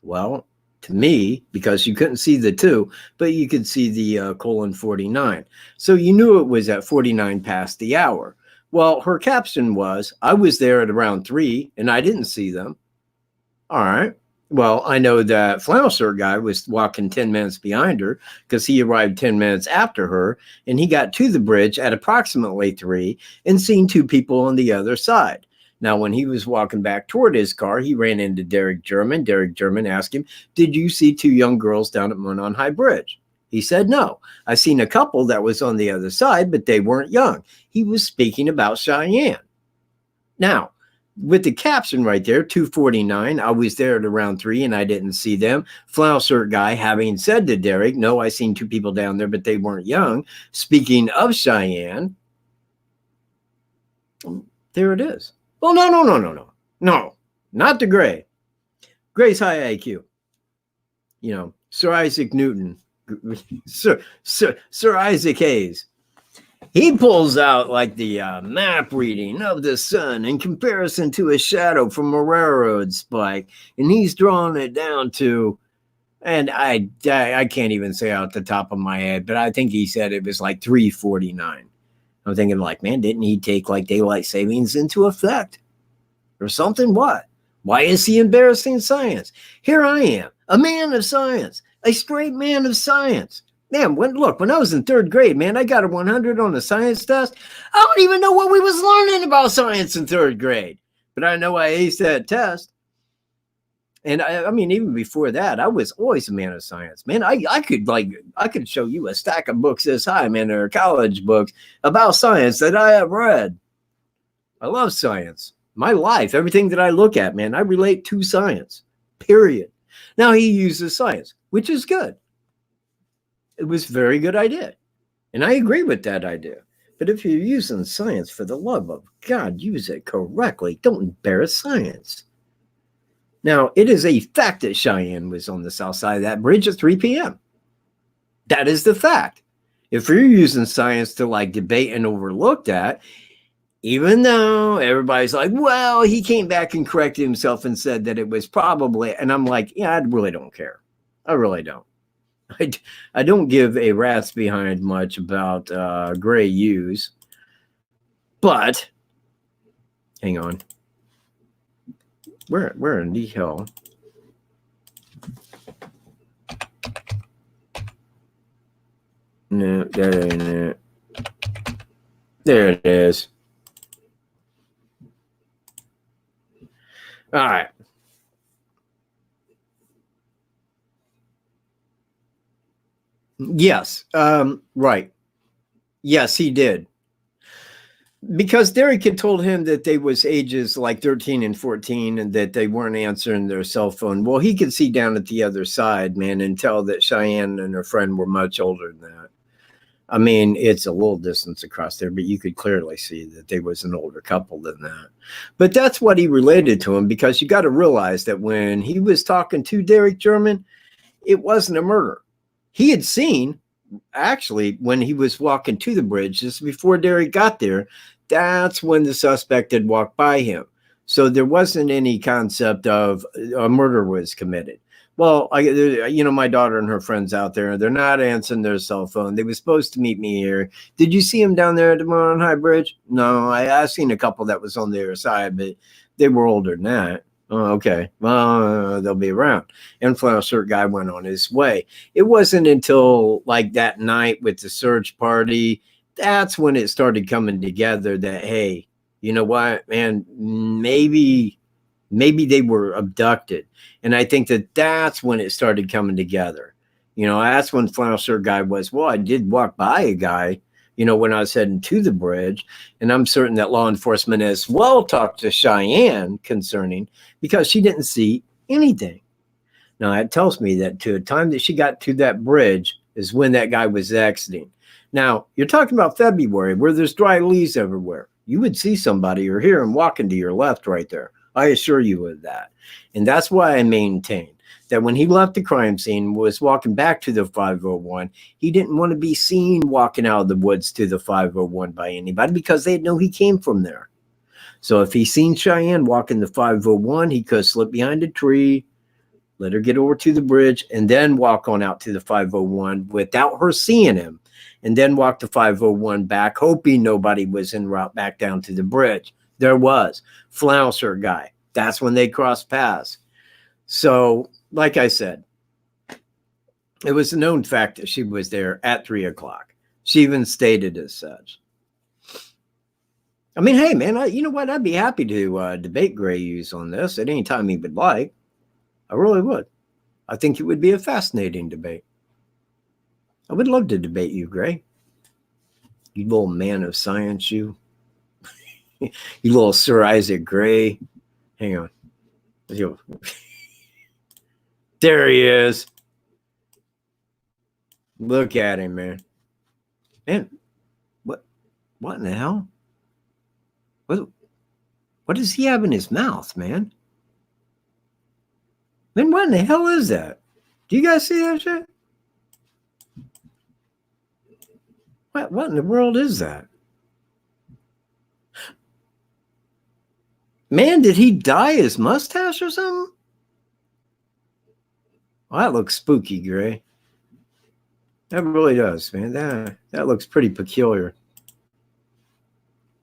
Well, to me, because you couldn't see the 2, but you could see the colon 49. So you knew it was at 49 past the hour. Well, her caption was, I was there at around 3 and I didn't see them. All right. Well, I know that flannel shirt guy was walking 10 minutes behind her, because he arrived 10 minutes after her, and he got to the bridge at approximately 3 and seen 2 people on the other side. Now, when he was walking back toward his car, he ran into Derek German. Derek German asked him, did you see 2 young girls down at Monon High Bridge? He said, no. I seen a couple that was on the other side, but they weren't young. He was speaking about Cheyenne. Now, with the caption right there, 249. I was there at around 3 and I didn't see them. Flannel shirt guy having said to Derek, no, I seen 2 people down there, but they weren't young. Speaking of Cheyenne, there it is. Well, no, not the Gray. Gray's high IQ. You know, Sir Isaac Newton, Sir Isaac Hayes. He pulls out like the map reading of the sun in comparison to a shadow from a railroad spike, and he's drawing it down to, and I can't even say out the top of my head, but I think he said it was like 349. I'm thinking like, man, didn't he take like daylight savings into effect or something? What? Why is he embarrassing science? Here I am, a man of science, a straight man of science. Man, when I was in 3rd grade, man, I got a 100 on the science test. I don't even know what we was learning about science in 3rd grade, but I know I aced that test. And I mean, even before that, I was always a man of science, man. I could show you a stack of books this high, man, or college books about science that I have read. I love science. My life, everything that I look at, man, I relate to science, period. Now he uses science, which is good. It was a very good idea. And I agree with that idea. But if you're using science, for the love of God, use it correctly. Don't embarrass science. Now, it is a fact that Cheyenne was on the south side of that bridge at 3 p.m. That is the fact. If you're using science to like debate and overlook that, even though everybody's like, well, he came back and corrected himself and said that it was probably, and I'm like, yeah, I really don't care. I really don't. I don't give a rat's behind much about gray use, but hang on. Where in the hell? No, there ain't it. There it is. All right. Yes. Right. Yes, he did. Because Derek had told him that they was ages like 13 and 14 and that they weren't answering their cell phone. Well, he could see down at the other side, man, and tell that Cheyenne and her friend were much older than that. I mean, it's a little distance across there, but you could clearly see that they was an older couple than that. But that's what he related to him, because you got to realize that when he was talking to Derek German, it wasn't a murder. He had seen, actually, when he was walking to the bridge, just before Derek got there, that's when the suspect had walked by him. So there wasn't any concept of a murder was committed. Well, my daughter and her friends out there, they're not answering their cell phone. They were supposed to meet me here. Did you see him down there at the Moron High Bridge? No, I seen a couple that was on the other side, but they were older than that. Oh, okay. Well, they'll be around. And flannel shirt guy went on his way. It wasn't until like that night with the search party, that's when it started coming together that, hey, you know what, man, maybe they were abducted. And I think that that's when it started coming together. You know, that's when flannel shirt guy was, well, I did walk by a guy, you know, when I was heading to the bridge. And I'm certain that law enforcement as well talked to Cheyenne concerning, because she didn't see anything. Now, it tells me that to the time that she got to that bridge is when that guy was exiting. Now, you're talking about February, where there's dry leaves everywhere. You would see somebody or hear him walking to your left right there. I assure you of that. And that's why I maintain that when he left the crime scene, was walking back to the 501, he didn't want to be seen walking out of the woods to the 501 by anybody, because they'd know he came from there. So if he seen Cheyenne walking the 501, he could slip behind a tree, let her get over to the bridge, and then walk on out to the 501 without her seeing him, and then walk the 501 back, hoping nobody was en route back down to the bridge. There was. Flannel shirt guy. That's when they crossed paths. So, like I said, it was a known fact that she was there at 3 o'clock. She even stated as such. I mean, hey, man, you know what? I'd be happy to debate Gray use on this at any time he would like. I really would. I think it would be a fascinating debate. I would love to debate you, Gray. You little man of science, you. You little Sir Isaac Gray. Hang on. There he is. Look at him, man. Man, what in the hell? What does he have in his mouth, man? Man, what in the hell is that? Do you guys see that shit? What in the world is that? Man, did he dye his mustache or something? Well, that looks spooky, Gray. That really does, man. That looks pretty peculiar.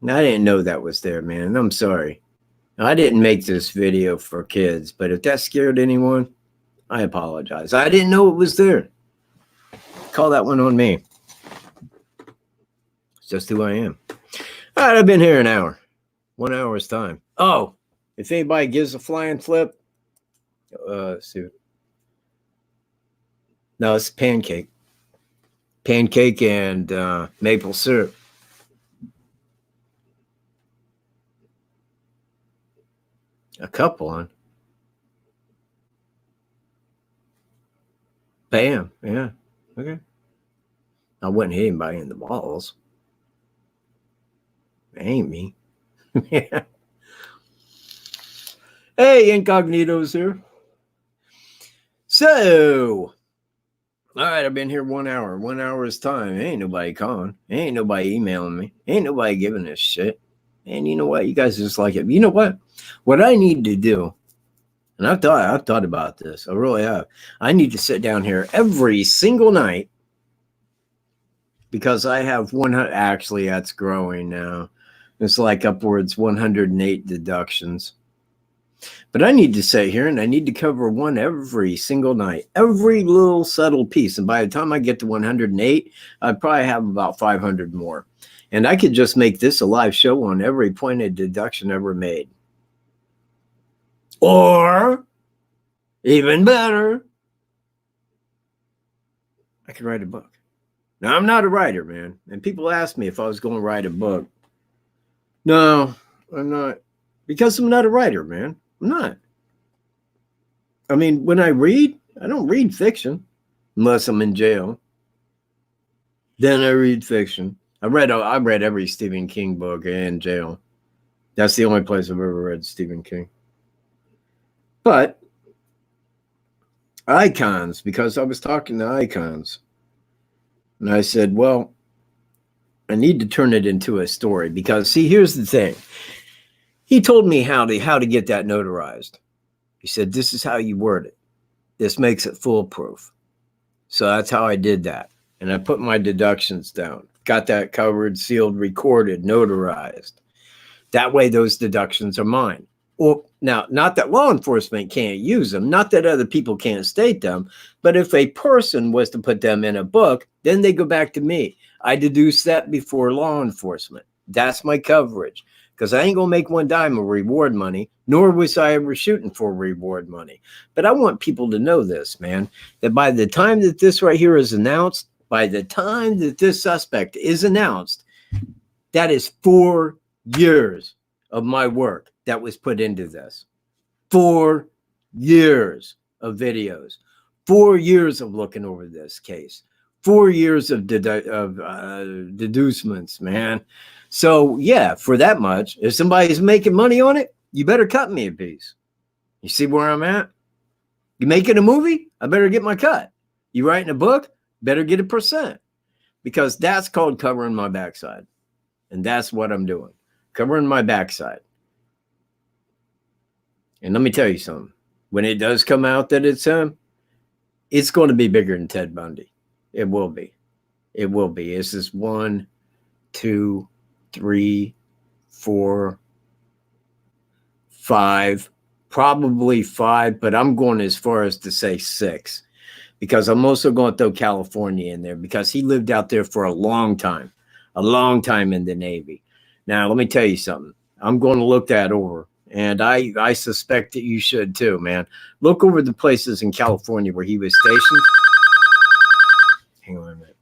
I didn't know that was there, man. I'm sorry. I didn't make this video for kids, but if that scared anyone, I apologize. I didn't know it was there. Call that one on me. It's just who I am. All right, I've been here an hour. 1 hour's time. Oh, if anybody gives a flying flip, let's see. No, it's pancake. Pancake and maple syrup. A couple, huh? Bam. Yeah. Okay. I wouldn't hit anybody in the balls. It ain't me. Yeah. Hey, Incognito's here. So, all right, I've been here 1 hour. 1 hour's time. Ain't nobody calling. Ain't nobody emailing me. Ain't nobody giving this shit. And you know what? You guys just like it. You know what? What I need to do, and I've thought about this. I really have. I need to sit down here every single night because I have 100. Actually, that's growing now. It's like upwards 108 deductions. But I need to sit here and I need to cover one every single night, every little subtle piece. And by the time I get to 108, I'd probably have about 500 more. And I could just make this a live show on every point of deduction ever made. Or, even better, I could write a book. Now, I'm not a writer, man. And people ask me if I was going to write a book. No, I'm not. Because I'm not a writer, man. I'm not. I mean, when I read, I don't read fiction unless I'm in jail. Then I read fiction. I read every Stephen King book in jail. That's the only place I've ever read Stephen King. But icons, because I was talking to icons. And I said, well, I need to turn it into a story because, see, here's the thing. He told me how to get that notarized. He said, this is how you word it. This makes it foolproof. So that's how I did that. And I put my deductions down. Got that covered, sealed, recorded, notarized. That way those deductions are mine. Well, now, not that law enforcement can't use them, not that other people can't state them, but if a person was to put them in a book, then they go back to me. I deduce that before law enforcement. That's my coverage. Because I ain't going to make one dime of reward money, nor was I ever shooting for reward money. But I want people to know this, man, that by the time that this right here is announced, by the time that this suspect is announced, that is 4 years of my work that was put into this. 4 years of videos, 4 years of looking over this case, 4 years of deducements, man. So, yeah, for that much, if somebody's making money on it, you better cut me a piece. You see where I'm at? You making a movie? I better get my cut. You writing a book? Better get a %. Because that's called covering my backside. And that's what I'm doing. Covering my backside. And let me tell you something. When it does come out that it's him, it's going to be bigger than Ted Bundy. It will be. It will be. This is 1, 2, 3, 4, 5, probably 5, but I'm going as far as to say 6 because I'm also going to throw California in there because he lived out there for a long time in the Navy. Now, let me tell you something. I'm going to look that over, and I suspect that you should too, man. Look over the places in California where he was stationed. Hang on a minute.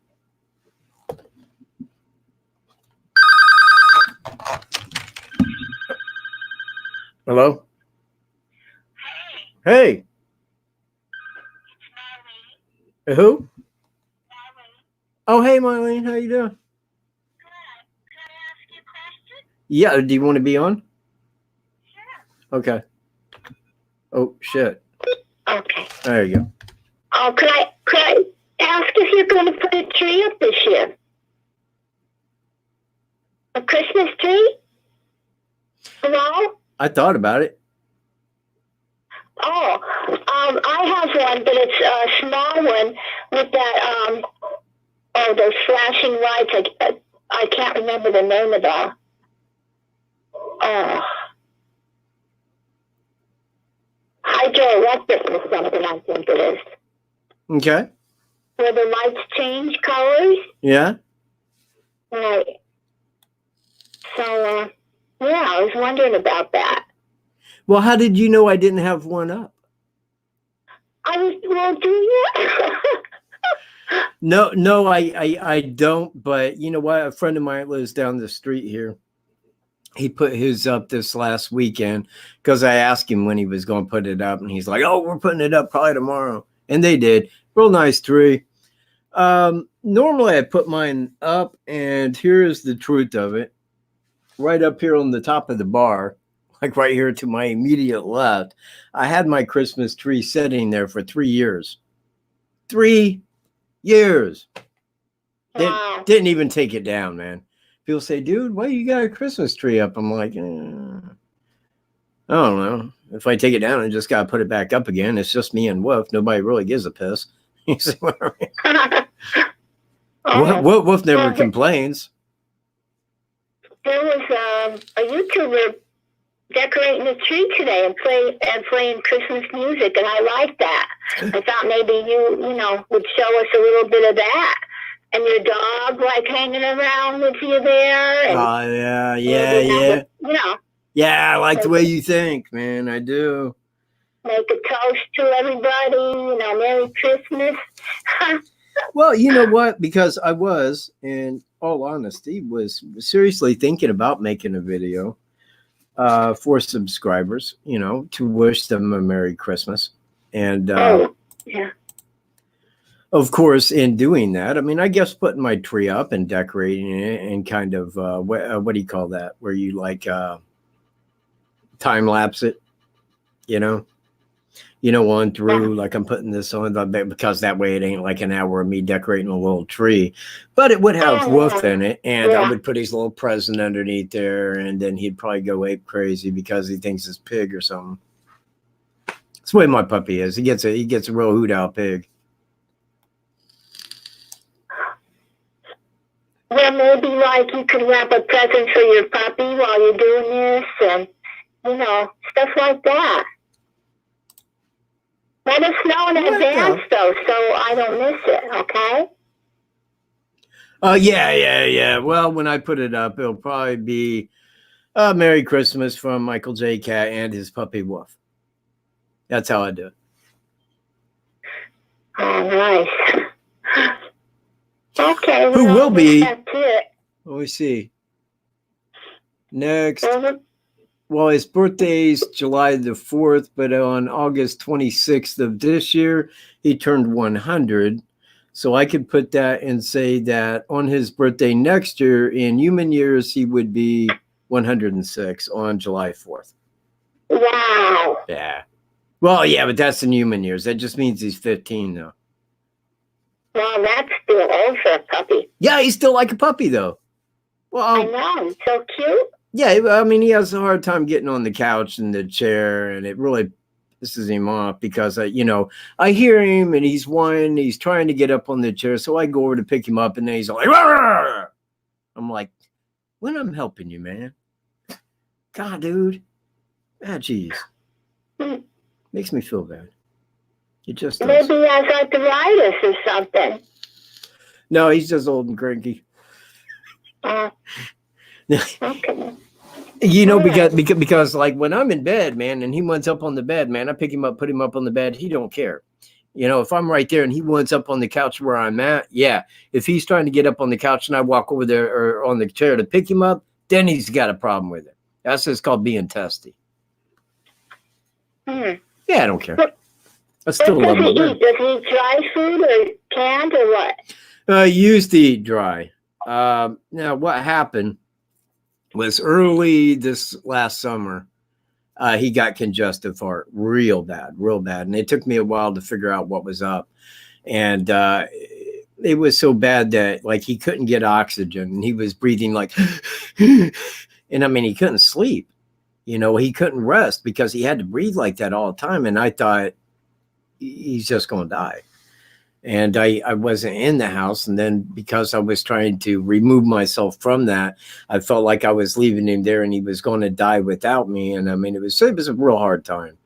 Hello? Hey. Who? Oh, hey, Marlene. How you doing? Yeah. Do you want to be on? Okay. Oh, shit. Okay. There you go. Oh, could I ask if you're going to put a tree up this year? A Christmas tree? Hello? I thought about it. Oh, I have one, but it's a small one with that, those flashing lights. I can't remember the name of the, hydroelectric or something, I think it is. Okay. Where the lights change colors. Yeah. Right. So, yeah, I was wondering about that. Well, how did you know I didn't have one up? Do you? No, I don't. But you know what? A friend of mine lives down the street here. He put his up this last weekend because I asked him when he was going to put it up, and he's like, "Oh, we're putting it up probably tomorrow." And they did. Real nice tree. Normally I put mine up, and here's the truth of it. Right up here on the top of the bar, like right here to my immediate left, I had my Christmas tree sitting there for 3 years. 3 years. Wow. Didn't even take it down, man. People say, dude, why you got a Christmas tree up? I'm like, I don't know. If I take it down, I just got to put it back up again. It's just me and Wolf. Nobody really gives a piss. You see what I mean? Wolf never complains. There was a YouTuber decorating the tree today and playing Christmas music, and I liked that. I thought maybe you would show us a little bit of that. And your dog, like, hanging around with you there. Oh, yeah. Yeah, I like the way you think, man. I do. Make a toast to everybody, Merry Christmas. Well, you know what? Because I was, in all honesty, was seriously thinking about making a video for subscribers, to wish them a Merry Christmas. And yeah. Of course, in doing that, I mean, I guess putting my tree up and decorating it and kind of, what do you call that? Where you like time lapse it, on through, like I'm putting this on because that way it ain't like an hour of me decorating a little tree, but it would have Wolf in it, and I would put his little present underneath there, and then he'd probably go ape crazy because he thinks it's pig or something. That's the way my puppy is. He gets a real hoot out pig. Well, maybe like you could wrap a present for your puppy while you're doing this, and stuff like that. Let us know in advance, though, so I don't miss it, okay? Oh, yeah. Well, when I put it up, it'll probably be Merry Christmas from Michael J. Katt and his puppy Wolf. That's how I do it. Oh, nice. Okay. Who will be? That's it. Let me see. Next. Well, his birthday's July the 4th, but on August 26th of this year, he turned 100. So I could put that and say that on his birthday next year, in human years, he would be 106 on July 4th. Wow. Yeah. Well, yeah, but that's in human years. That just means he's 15 now. Well, that's still old for a puppy. Yeah, he's still like a puppy, though. Well, I know. He's so cute. Yeah, I mean, he has a hard time getting on the couch and the chair, and it really pisses him off because, I hear him, and he's whining. He's trying to get up on the chair, so I go over to pick him up, and then he's like, "Rah!" I'm like, when I'm helping you, man. God, dude. Ah, jeez. Makes me feel bad. It just does. Maybe he has arthritis or something. No, he's just old and cranky. Okay. Because like when I'm in bed, man, and he wants up on the bed, man, I pick him up, put him up on the bed. He don't care. If I'm right there and he wants up on the couch where I'm at, yeah. If he's trying to get up on the couch and I walk over there or on the chair to pick him up, then he's got a problem with it. That's just called being testy. Yeah, I don't care. What, I still love my bird. Does he eat dry food or canned or what? He used to eat dry. Now, what happened was early this last summer, he got congestive heart real bad. And it took me a while to figure out what was up. And it was so bad that like he couldn't get oxygen and he was breathing like, and I mean, he couldn't sleep. You know, he couldn't rest because he had to breathe like that all the time. And I thought he's just going to die. And I wasn't in the house. And then because I was trying to remove myself from that, I felt like I was leaving him there and he was going to die without me. And I mean, it was a real hard time.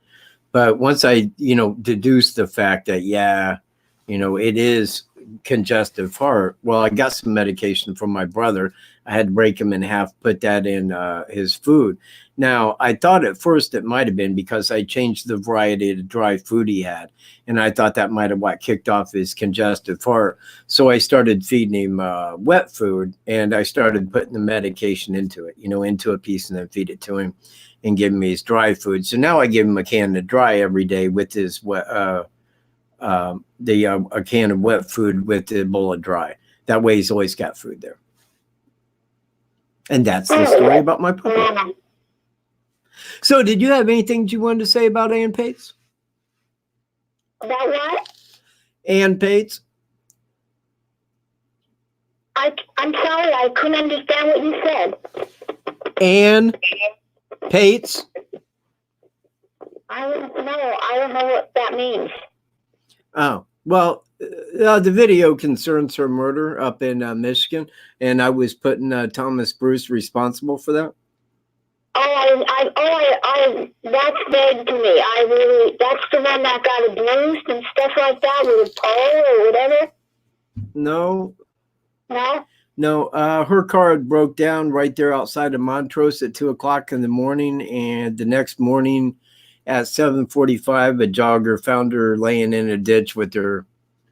But once I, deduced the fact that, it is congestive heart. Well, I got some medication from my brother. I had to break him in half, put that in his food. Now, I thought at first it might have been because I changed the variety of dry food he had. And I thought that might have what kicked off his congestive heart. So I started feeding him wet food and I started putting the medication into it, into a piece and then feed it to him and give him his dry food. So now I give him a can of dry every day with his wet, a can of wet food with the bowl of dry. That way he's always got food there. And that's the story about my puppy. So did you have anything you wanted to say about Ann Paetz? About what? Ann Paetz? I'm sorry, I couldn't understand what you said. Ann Paetz? I don't know what that means. Oh, well, the video concerns her murder up in Michigan, and I was putting Thomas Bruce responsible for that. That's vague to me. That's the one that got abused and stuff like that with a pole or whatever? No. No? No, her car broke down right there outside of Montrose at 2:00 in the morning, and the next morning at 7:45, a jogger found her laying in a ditch with her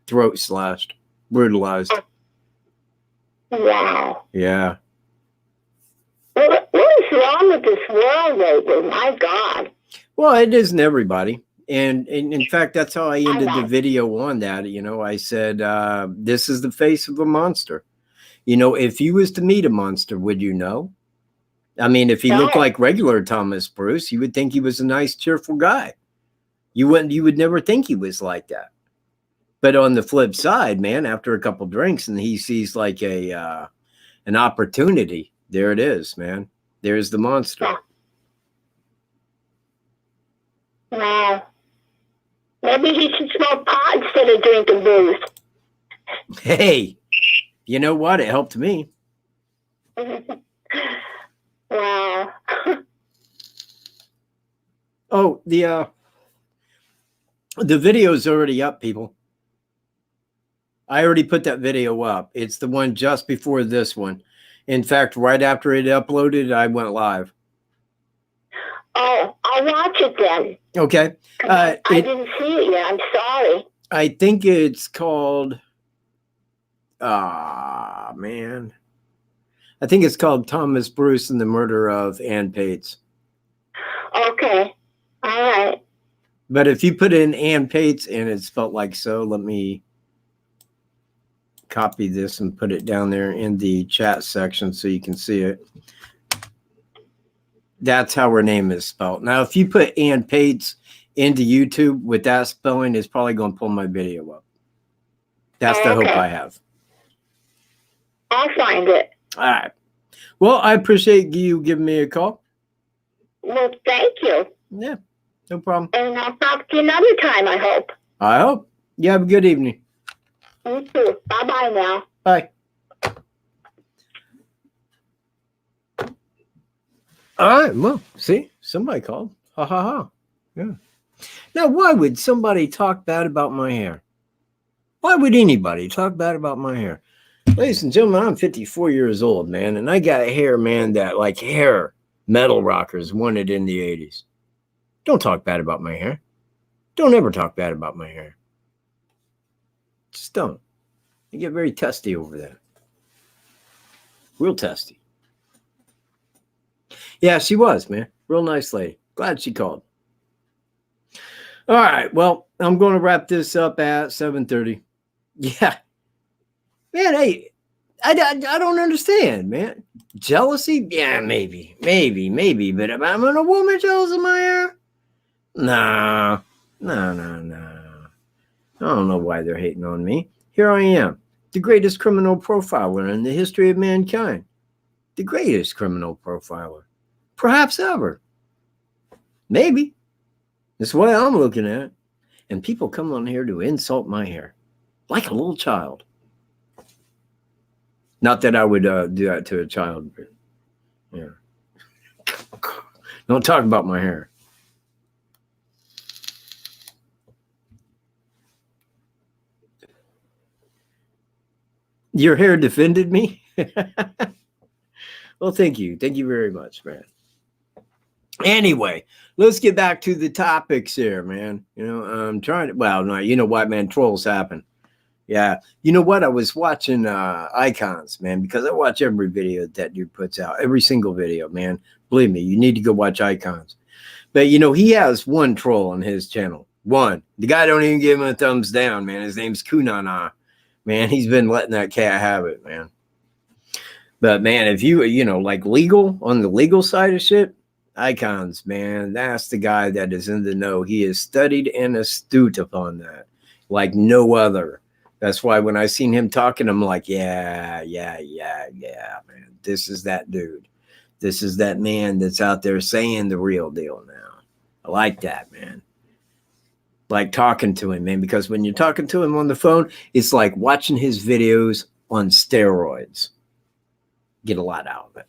throat slashed, brutalized. Wow. Yeah. What is wrong with this world lately? My God. Well, it isn't everybody. And in fact, that's how I ended the video on that. I said, this is the face of a monster. If you was to meet a monster, would you know? I mean, if he looked like regular Thomas Bruce, you would think he was a nice, cheerful guy. You would never think he was like that. But on the flip side, man, after a couple drinks and he sees like an opportunity, there it is, man. There's the monster. Wow. Maybe he should smoke pot instead of drinking booze. Hey, you know what? It helped me. Wow. Oh, the video's already up, people. I already put that video up. It's the one just before this one. In fact, right after it uploaded, I went live. Oh, I'll watch it then. Okay. I didn't see it yet. I'm sorry. I think it's called, man. I think it's called Thomas Bruce and the Murder of Ann Paetz. Okay. All right. But if you put in Ann Paetz and it's spelled like so, let me copy this and put it down there in the chat section so you can see it. That's how her name is spelled. Now, if you put Ann Paetz into YouTube with that spelling, it's probably going to pull my video up. That's the hope I have. I'll find it. All right. Well, I appreciate you giving me a call. Well, thank you. Yeah, no problem. And I'll talk to you another time, I hope. I hope. You have a good evening. You too. Bye-bye now. Bye. All right. Well, see, somebody called. Ha, ha, ha. Yeah. Now, why would somebody talk bad about my hair? Why would anybody talk bad about my hair? Ladies and gentlemen, I'm 54 years old, man, and I got hair, man, that like hair metal rockers wanted in the 80s. Don't talk bad about my hair. Don't ever talk bad about my hair. Just don't. You get very testy over that. Real testy. Yeah, she was, man. Real nice lady. Glad she called. All right. Well, I'm going to wrap this up at 7:30. Yeah. Man, hey, I don't understand, man. Jealousy? Yeah, maybe. But am I a woman jealous of my hair? Nah. No. I don't know why they're hating on me. Here I am, the greatest criminal profiler in the history of mankind. The greatest criminal profiler. Perhaps ever. Maybe. That's the way I'm looking at it. And people come on here to insult my hair. Like a little child. Not that I would do that to a child. But yeah. Don't talk about my hair. Your hair defended me? Well, thank you. Thank you very much, man. Anyway, let's get back to the topics here, man. You know, I'm trying to, well, no, you know what, man, trolls happen. Yeah. You know what? I was watching Icons, man, because I watch every video that dude puts out, every single video, man. Believe me, you need to go watch Icons. But, you know, he has one troll on his channel. One. The guy don't even give him a thumbs down, man. His name's Kunana. Man, he's been letting that cat have it, man. But, man, if you know, like legal, on the legal side of shit, Icons, man, that's the guy that is in the know. He is studied and astute upon that, like no other. That's why when I seen him talking, I'm like, yeah, man. This is that dude. This is that man that's out there saying the real deal now. I like that, man. Like talking to him, man, because when you're talking to him on the phone, it's like watching his videos on steroids. Get a lot out of it.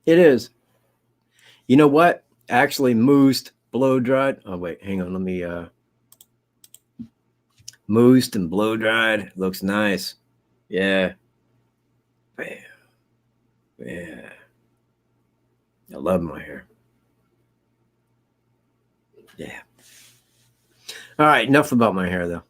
It is. You know what? Actually, moosed, blow dried. Oh, wait, hang on. Let me, moosed and blow dried. Looks nice. Yeah. Bam. Yeah. I love my hair. Yeah. All right. Enough about my hair, though.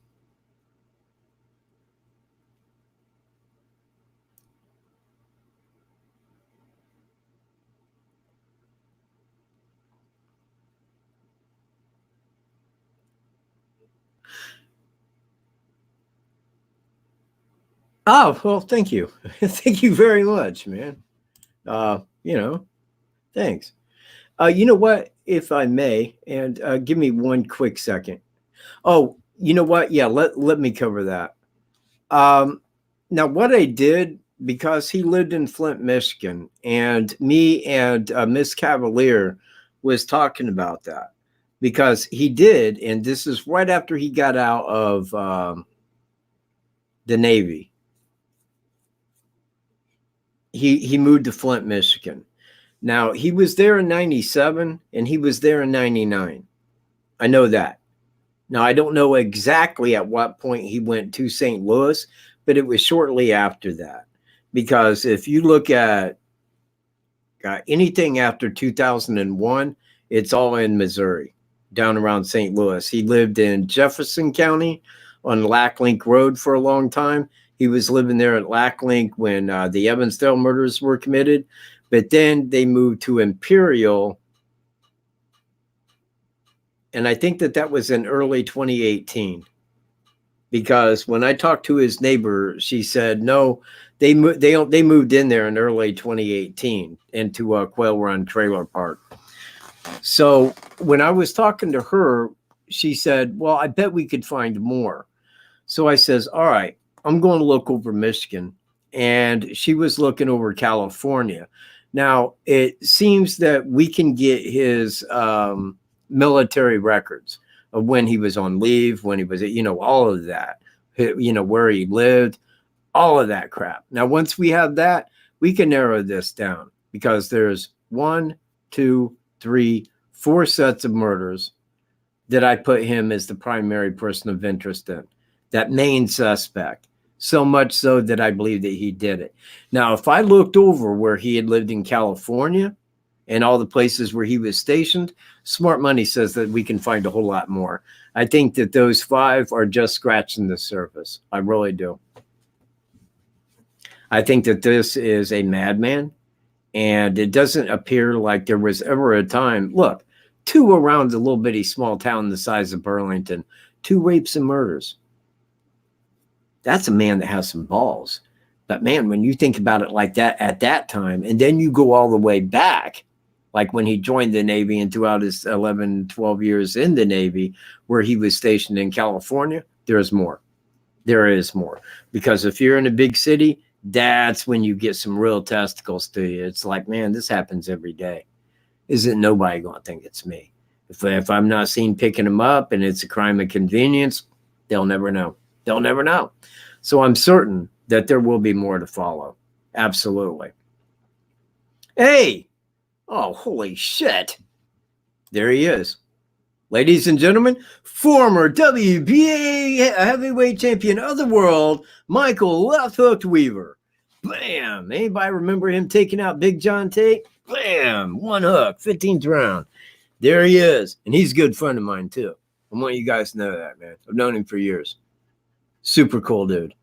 Oh, well, thank you. Thank you very much, man. You know, thanks. You know what, if I may, and give me one quick second. Oh, you know what? Yeah, let me cover that. Now, what I did, because he lived in Flint, Michigan, and me and Miss Cavalier was talking about that, because he did, and this is right after he got out of the Navy. He moved to Flint, Michigan. Now, he was there in 97 and he was there in 99. I know that. Now, I don't know exactly at what point he went to St. Louis, but it was shortly after that. Because if you look at anything after 2001, it's all in Missouri, down around St. Louis. He lived in Jefferson County on Lacklink Road for a long time. He was living there at Lacklink when the Evansdale murders were committed. But then they moved to Imperial. And I think that was in early 2018. Because when I talked to his neighbor, she said, no, they moved in there in early 2018 into a Quail Run Trailer Park. So when I was talking to her, she said, well, I bet we could find more. So I says, all right, I'm going to look over Michigan. And she was looking over California. Now, it seems that we can get his military records of when he was on leave, when he was, you know, all of that, you know, where he lived, all of that crap. Now, once we have that, we can narrow this down, because there's 1, 2, 3, 4 sets of murders that I put him as the primary person of interest in, that main suspect. So much so that I believe that he did it. Now, if I looked over where he had lived in California and all the places where he was stationed, Smart Money says that we can find a whole lot more. I think that those 5 are just scratching the surface. I really do. I think that this is a madman, And it doesn't appear like there was ever a time. Look, 2 around a little bitty small town the size of Burlington, 2 rapes and murders. That's a man that has some balls. But man, when you think about it like that at that time, and then you go all the way back, like when he joined the Navy and throughout his 11, 12 years in the Navy, where he was stationed in California, there's more. There is more. Because if you're in a big city, that's when you get some real testicles to you. It's like, man, this happens every day. Isn't nobody going to think it's me? If I'm not seen picking them up and it's a crime of convenience, they'll never know. They'll never know. So I'm certain that there will be more to follow. Absolutely. Hey! Oh, holy shit. There he is. Ladies and gentlemen, former WBA heavyweight champion of the world, Michael Left Hooked Weaver. Bam! Anybody remember him taking out Big John Tate? Bam! 1 hook, 15th round. There he is. And he's a good friend of mine, too. I want you guys to know that, man. I've known him for years. Super cool dude.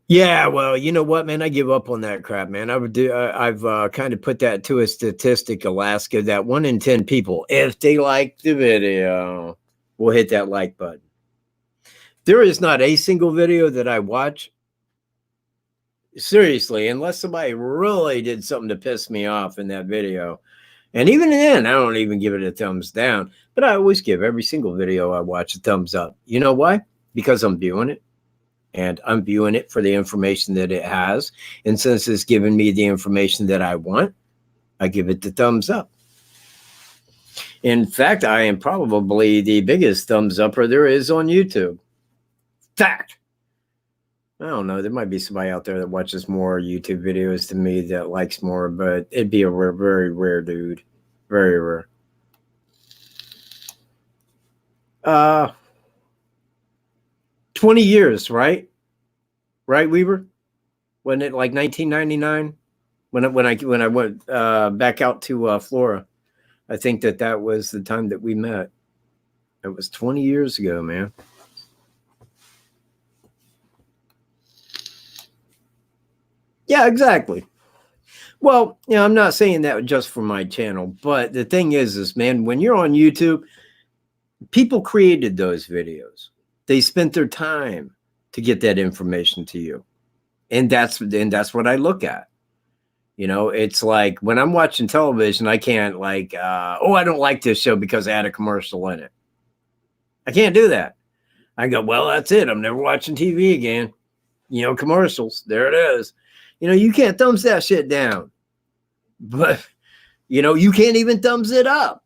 Yeah, well, you know what, man? I give up on that crap, man. I've kind of put that to a statistic, Alaska, that 1 in 10 people, if they like the video, will hit that like button. There is not a single video that I watch, seriously, unless somebody really did something to piss me off in that video. And even then, I don't even give it a thumbs down. But I always give every single video I watch a thumbs up. You know why? Because I'm viewing it. And I'm viewing it for the information that it has. And since it's given me the information that I want, I give it the thumbs up. In fact, I am probably the biggest thumbs upper there is on YouTube. Fact. I don't know. There might be somebody out there that watches more YouTube videos than me that likes more, but it'd be a very rare dude. Very rare. 20 years, right? Right, Weaver? Wasn't it like 1999 when I went back out to Florida? I think that was the time that we met. It was 20 years ago, man. Yeah, exactly. Well, you know, I'm not saying that just for my channel, but the thing is, man, when you're on YouTube, people created those videos. They spent their time to get that information to you. And that's what I look at. You know, it's like when I'm watching television, I can't like, oh, I don't like this show because I had a commercial in it. I can't do that. I go, well, that's it. I'm never watching TV again. You know, commercials. There it is. You know, you can't thumbs that shit down. But, you know, you can't even thumbs it up.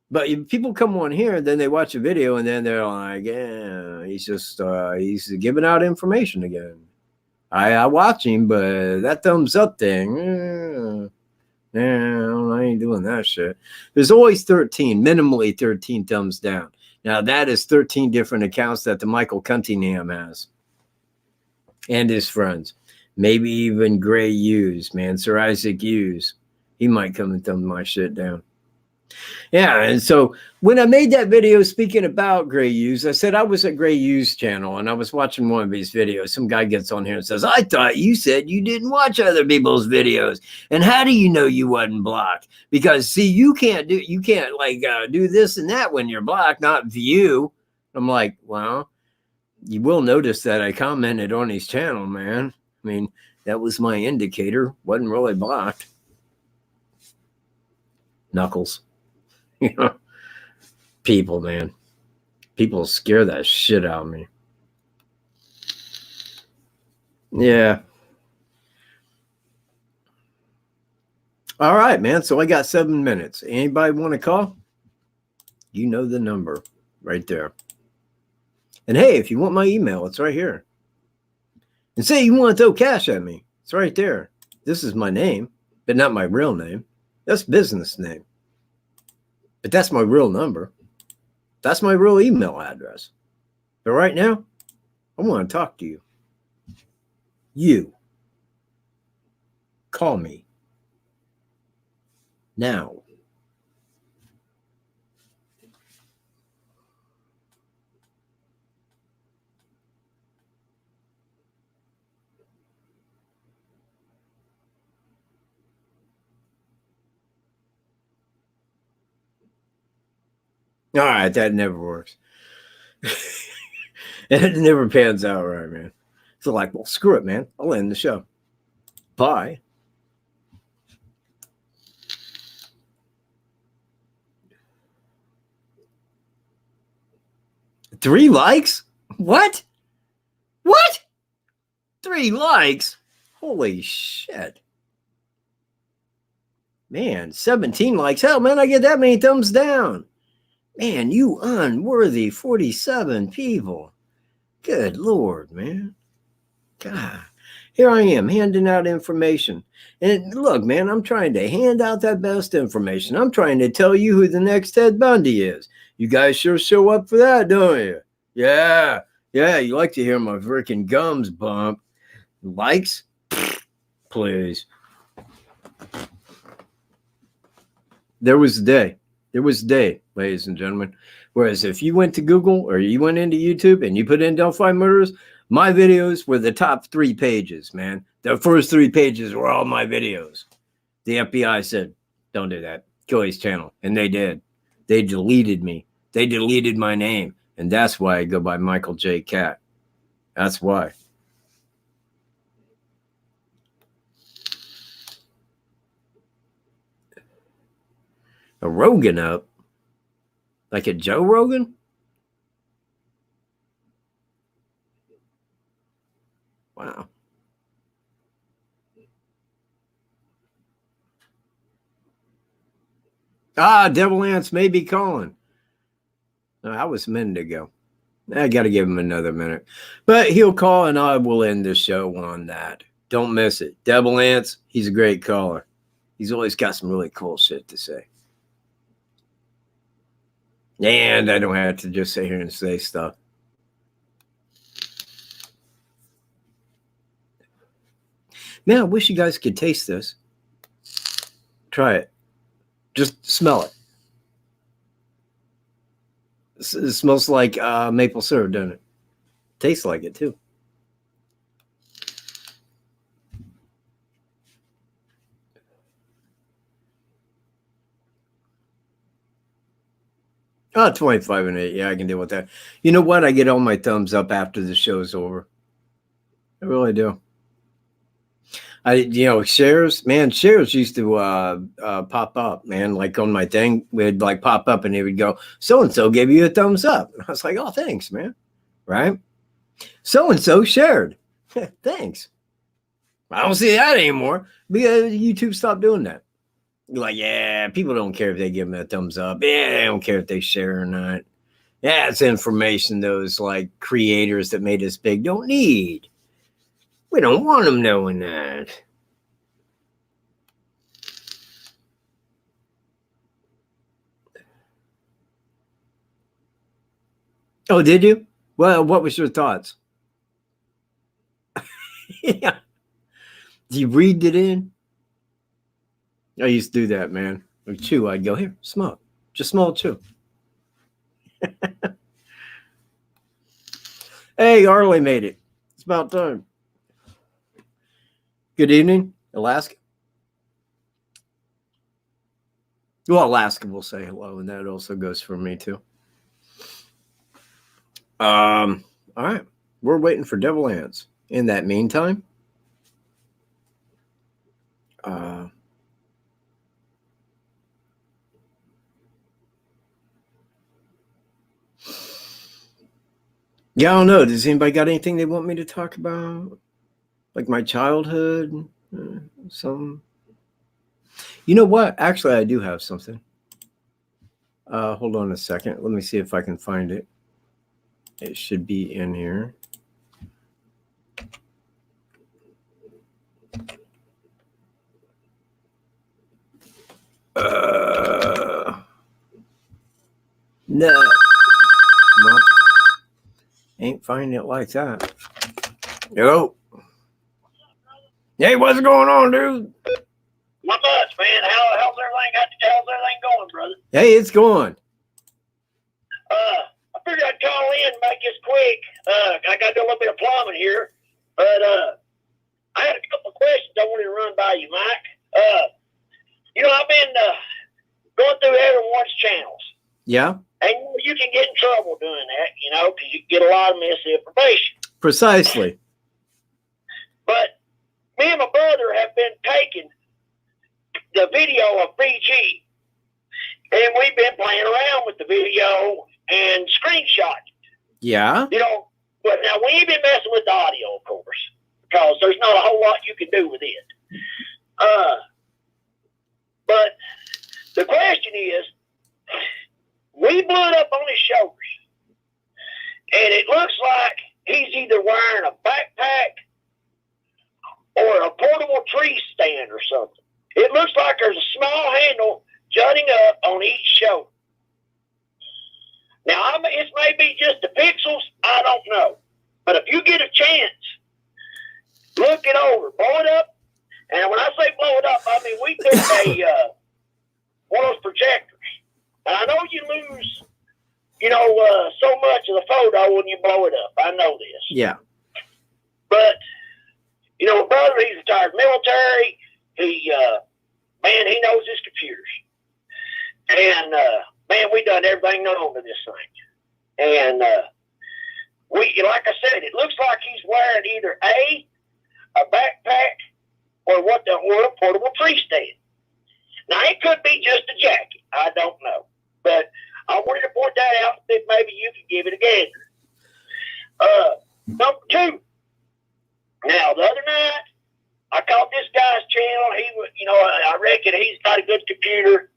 But people come on here, then they watch a video, and then they're like, yeah, he's giving out information again. I watch him, but that thumbs up thing, I ain't doing that shit. There's always 13, minimally 13 thumbs down. Now, that is 13 different accounts that the Michael Cunningham has and his friends. Maybe even Gray Hughes, man, Sir Isaac Hughes. He might come and thumb my shit down. Yeah, and so when I made that video speaking about Gray Hughes, I said I was at Gray Hughes' channel, and I was watching one of his videos. Some guy gets on here and says, I thought you said you didn't watch other people's videos. And how do you know you wasn't blocked? Because, see, you can't like do this and that when you're blocked, not view. I'm like, well, you will notice that I commented on his channel, man. I mean, that was my indicator. Wasn't really blocked. Knuckles. You know, people, man. People scare that shit out of me. Yeah. All right, man. So I got 7 minutes. Anybody want to call? You know the number right there. And hey, if you want my email, it's right here. And say you want to throw cash at me, it's right there. This is my name, but not my real name. That's business name. But that's my real number. That's my real email address. But right now, I want to talk to you. You. Call me. Now. All right, that never works. It never pans out right, man. So like, well, screw it, man. I'll end the show. Bye. Three likes? What? What? 3 likes? Holy shit. Man, 17 likes. Hell, man, I get that many thumbs down. Man, you unworthy 47 people. Good Lord, man. God. Here I am handing out information. And look, man, I'm trying to hand out that best information. I'm trying to tell you who the next Ted Bundy is. You guys sure show up for that, don't you? Yeah. Yeah, you like to hear my freaking gums bump. Likes? Please. There was a day, ladies and gentlemen. Whereas if you went to Google or you went into YouTube and you put in Delphi Murders, my videos were the top 3 pages, man. The first 3 pages were all my videos. The FBI said, don't do that. Kill his channel. And they did. They deleted me. They deleted my name. And that's why I go by Michael J. Katt. That's why. A Rogan up? Like a Joe Rogan? Wow. Devil Ants may be calling. No, that was a minute ago. I got to give him another minute. But he'll call and I will end the show on that. Don't miss it. Devil Ants, he's a great caller. He's always got some really cool shit to say. And I don't have to just sit here and say stuff. Man, I wish you guys could taste this. Try it. Just smell it. It smells like maple syrup, doesn't it? Tastes like it, too. Oh, 25 and 8. Yeah, I can deal with that. You know what? I get all my thumbs up after the show's over. I really do. Shares, man, shares used to pop up, man, like on my thing, would like pop up and it would go, so-and-so gave you a thumbs up. And I was like, oh, thanks, man. Right? So-and-so shared. Thanks. I don't see that anymore because YouTube stopped doing that. You're like, yeah, people don't care if they give them a thumbs up. Yeah, they don't care if they share or not. Yeah, it's information those like creators that made us big don't need. We don't want them knowing that. Oh, did you? Well, what was your thoughts? Yeah. Did you read it in? I used to do that, man. Like chew, I'd go, here, smoke. Just small chew. Hey, Arlie made it. It's about time. Good evening, Alaska. Well, Alaska will say hello, and that also goes for me too. All right. We're waiting for Devil Ants. In that meantime, yeah, I don't know. Does anybody got anything they want me to talk about? Like my childhood? Some. You know what? Actually, I do have something. Hold on a second. Let me see if I can find it. It should be in here. No. Well, ain't finding it like that. Yo. Hey, what's going on, dude? Not much, man. How's everything going, brother? Hey, it's going. I figured I'd call in and make this quick. I got to do a little bit of plumbing here, but I had a couple of questions I wanted to run by you, Mike. I've been going through everyone's channels. Yeah. And you can get in trouble doing that, because you get a lot of misinformation. Precisely. But me and my brother have been taking the video of BG, and we've been playing around with the video and screenshotting. Yeah. But now we ain't been messing with the audio, of course, because there's not a whole lot you can do with it. But the question is, we blew it up on his shoulders, and it looks like he's either wearing a backpack or a portable tree stand or something. It looks like there's a small handle jutting up on each shoulder. Now, it may be just the pixels, I don't know. But if you get a chance, look it over, blow it up. And when I say blow it up, I mean we took one of those projectors. And I know you lose, so much of the photo when you blow it up. I know this. Yeah. But, my brother, he's retired military. He knows his computers. And, we done everything known to this thing. And like I said, it looks like he's wearing either a backpack or a portable tree stand. Now, it could be just a jacket. I don't know. But I wanted to point that out that maybe you could give it a gander. Number two. Now, the other night, I caught this guy's channel. He was, I reckon he's got a good computer.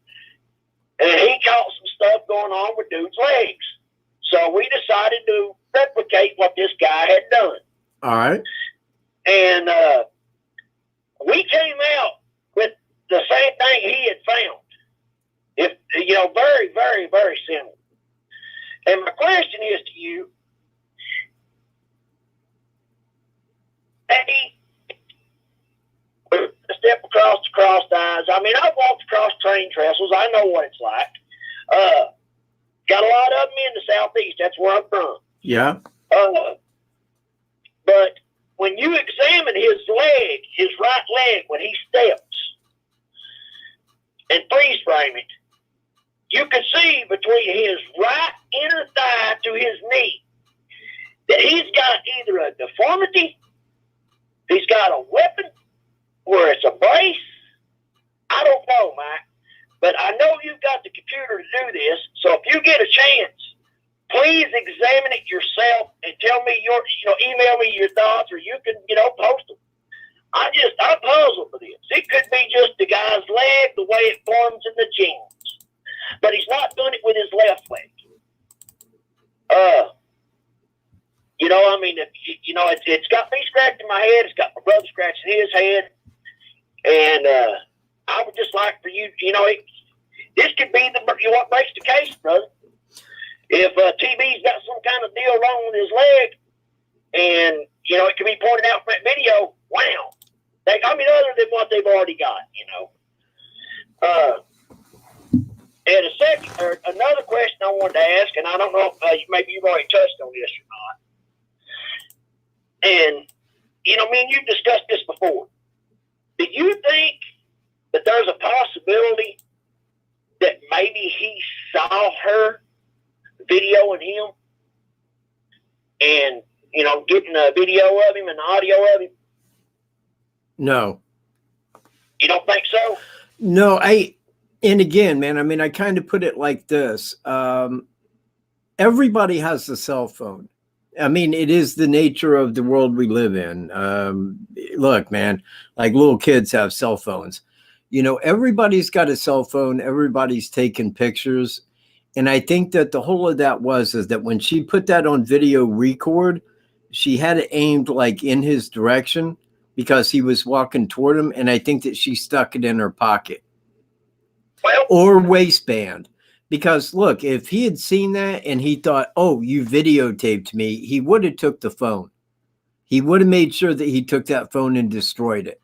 And he caught some stuff going on with dude's legs. So we decided to replicate what this guy had done. All right. And we came out with the same thing he had found. Very, very, very similar. And my question is to you, a step across the crossed eyes. I mean, I've walked across train trestles. I know what it's like. Got a lot of them in the Southeast. That's where I'm from. Yeah. But when you examine his leg, his right leg, when he steps, and freeze frame it, you can see between his right inner thigh to his knee that he's got either a deformity, he's got a weapon, or it's a brace. I don't know, Mike. But I know you've got the computer to do this, so if you get a chance, please examine it yourself and tell me email me your thoughts, or you can, post them. I'm puzzled for this. It could be just the guy's leg, the way it forms in the jeans. But he's not doing it with his left leg. It's got me scratching my head. It's got my brother scratching his head. And I would just like for you, this could be what makes the case, brother. If TV's got some kind of deal wrong with his leg, and, it can be pointed out from that video, wow. Other than what they've already got, And another question I wanted to ask, and I don't know if maybe you've already touched on this or not. And, me and you discussed this before. Do you think that there's a possibility that maybe he saw her videoing him and, getting a video of him and the audio of him? No. You don't think so? No, and again, man, I kind of put it like this. Everybody has a cell phone. It is the nature of the world we live in. Look, man, like little kids have cell phones. Everybody's got a cell phone. Everybody's taking pictures. And I think that the whole of that is that when she put that on video record, she had it aimed like in his direction because he was walking toward him. And I think that she stuck it in her pocket or waistband. Because look, if he had seen that and he thought, oh, you videotaped me, he would have took the phone. He would have made sure that he took that phone and destroyed it.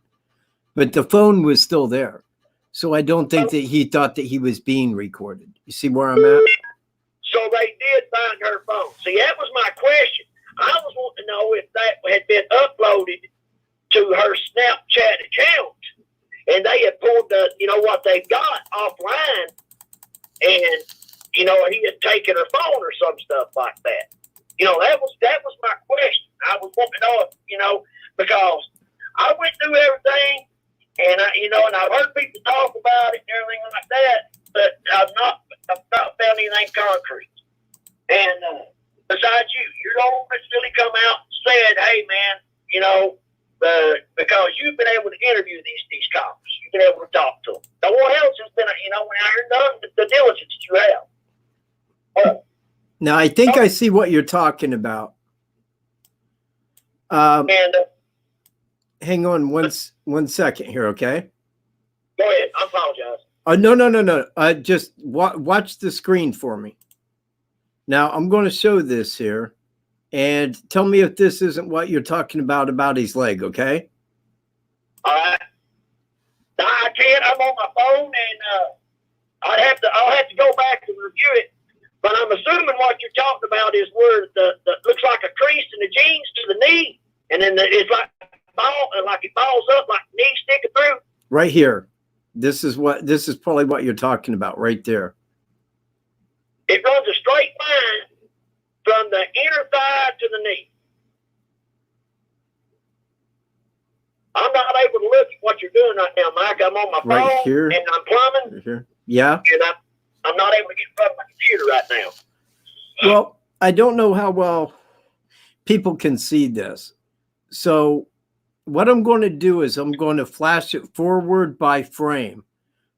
But the phone was still there. So I don't think that he thought that he was being recorded. You see where I'm at? So they did find her phone. See, that was my question. I was wanting to know if that had been uploaded to her Snapchat account and they had pulled what they've got offline, and he had taken that was my question. I was wanting to know, because I went through everything, and I've heard people talk about it and everything like that, but I've not found anything concrete. And besides you're the only one that's really come out and said, "Hey, man, because you've been able to interview these cops, you've been able to talk to them. No one else has been, out here and done the diligence that you have." Well, now I think I see what you're talking about. and Hang on one second here, okay? go ahead. I apologize. No. Just watch the screen for me. Now I'm going to show this here, and tell me if this isn't what you're talking about his leg, okay? All right. No, I can't. I'm on my phone, and I'll have to go back and review it. But I'm assuming what you're talking about is where the looks like a crease in the jeans to the knee, and then it's like it balls up, like the knee sticking through. Right here. This is probably what you're talking about right there. It runs a straight line from the inner thigh to the knee. I'm not able to look at what you're doing right now, Mike. I'm on my Right phone, here. and I'm plumbing, Right here. Yeah. and I'm not able to get in front of my computer right now. Well, I don't know how well people can see this. So what I'm going to do is I'm going to flash it forward by frame.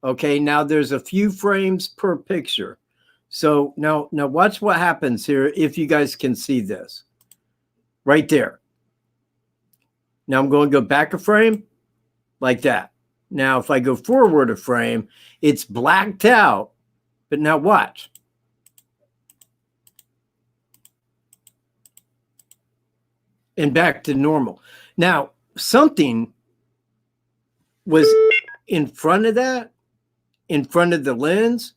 Okay, now there's a few frames per picture. So now watch what happens here if you guys can see this. Right there. Now I'm going to go back a frame like that. Now if I go forward a frame, it's blacked out. But now watch. And back to normal. Now, something was in front of that, in front of the lens,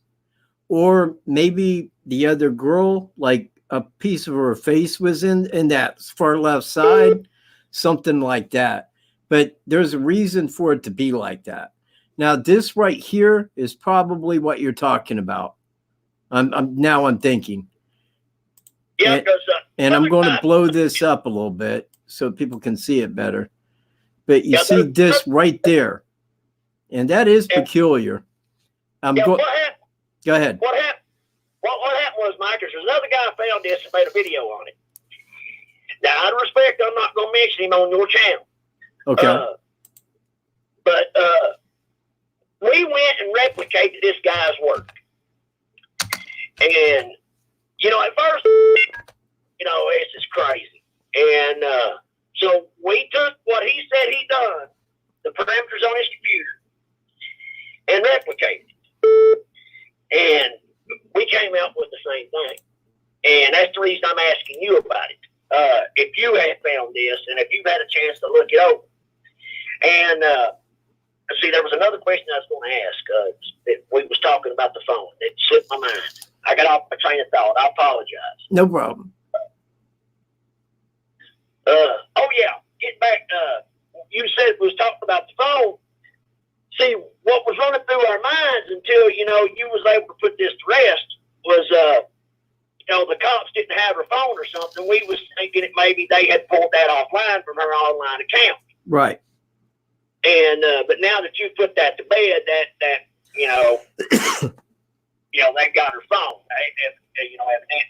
or maybe the other girl, like a piece of her face was in that far left side, something like that. But there's a reason for it to be like that. Now, this right here is probably what you're talking about. I'm thinking. Yeah, because And I'm going to blow this up a little bit so people can see it better. But you see this right there. And that is peculiar. what happened? Go ahead. What happened? What happened was, Mike, there's another guy found this and made a video on it. Now, out of respect, I'm not going to mention him on your channel. Okay. But we went and replicated this guy's work. And, at first, it's just crazy. And so we took what he said he done, the parameters on his computer, and replicated it. And we came out with the same thing. And that's the reason I'm asking you about it. If you had found this and if you've had a chance to look it over. And see, there was another question I was going to ask. We was talking about the phone. It slipped my mind. I got off my train of thought. I apologize. No problem. Getting back, you said we was talking about the phone. See, what was running through our minds until, you was able to put this to rest was, the cops didn't have her phone or something. We was thinking that maybe they had pulled that offline from her online account. Right. And, but now that you put that to bed, they got her phone. Evidently.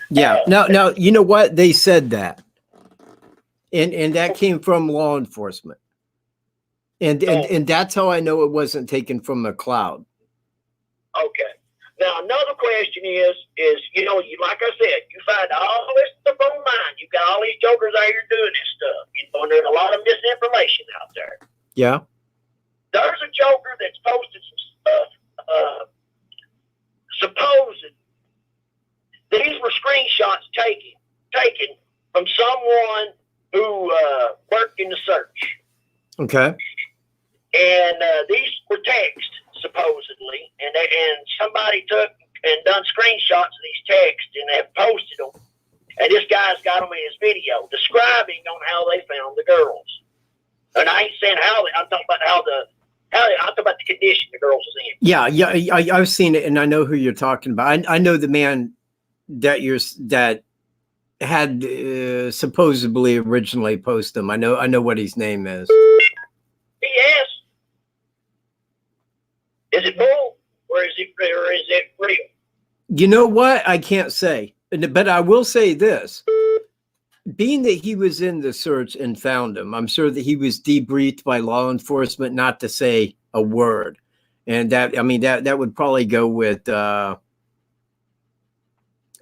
Yeah. Now, you know what? They said that. And that came from law enforcement. And that's how I know it wasn't taken from the cloud. Okay. Now, another question is, like I said, you find all this stuff online. You've got all these jokers out here doing this stuff. And there's a lot of misinformation out there. Yeah. There's a joker that's posted some stuff, supposed these were screenshots taken from someone who worked in the search. Okay. And these were texts, supposedly, and somebody took and done screenshots of these texts and have posted them. And this guy's got them in his video describing on how they found the girls. And I ain't saying how I'm talking about I'm talking about the condition the girls was in. Yeah, I've seen it, and I know who you're talking about. I know the man that had supposedly originally posted them. I know what his name is. Yes. Is it bull or is it real? You know what? I can't say, but I will say this. Being that he was in the search and found him, I'm sure that he was debriefed by law enforcement not to say a word. And that, I mean, that would probably go with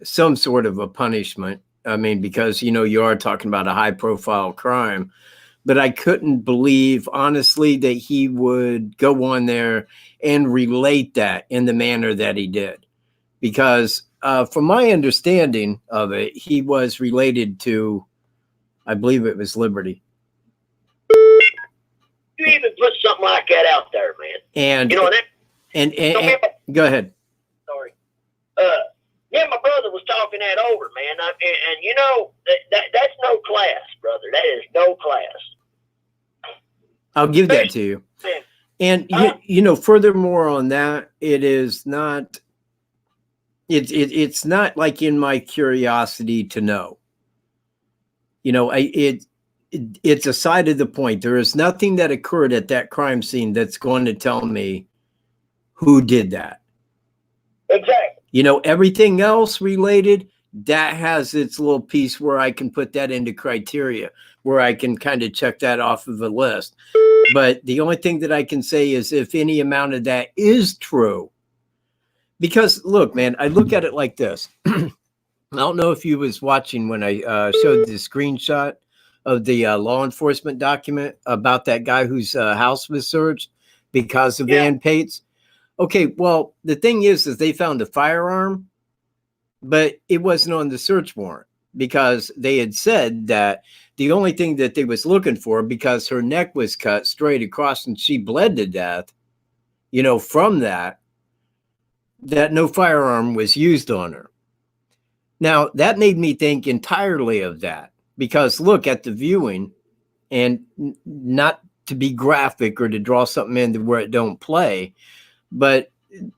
some sort of a punishment. I mean, because, you know, you are talking about a high profile crime, but I couldn't believe, honestly, that he would go on there and relate that in the manner that he did. Because from my understanding of it, he was related to, I believe it was Liberty. You even put something like that out there, man. And, you know, and go ahead. Sorry. Yeah, my brother was talking that over, man. And you know, that's no class, brother. That is no class. I'll give that to you. Man. And, you know, furthermore on that, it is not, it's not like in my curiosity to know. You know, it's a side of the point. There is nothing that occurred at that crime scene that's going to tell me who did that. Exactly. You know, everything else related, that has its little piece where I can put that into criteria, where I can kind of check that off of a list. But the only thing that I can say is if any amount of that is true, because look, man, I look at it like this. I don't know if you was watching when I showed the screenshot of the law enforcement document about that guy whose house was searched because of Van Paetz. Okay, well, the thing is they found a firearm, but it wasn't on the search warrant because they had said that the only thing that they was looking for, because her neck was cut straight across and she bled to death, you know, from that no firearm was used on her. Now, that made me think entirely of that because look at the viewing, and not to be graphic or to draw something into where it don't play, but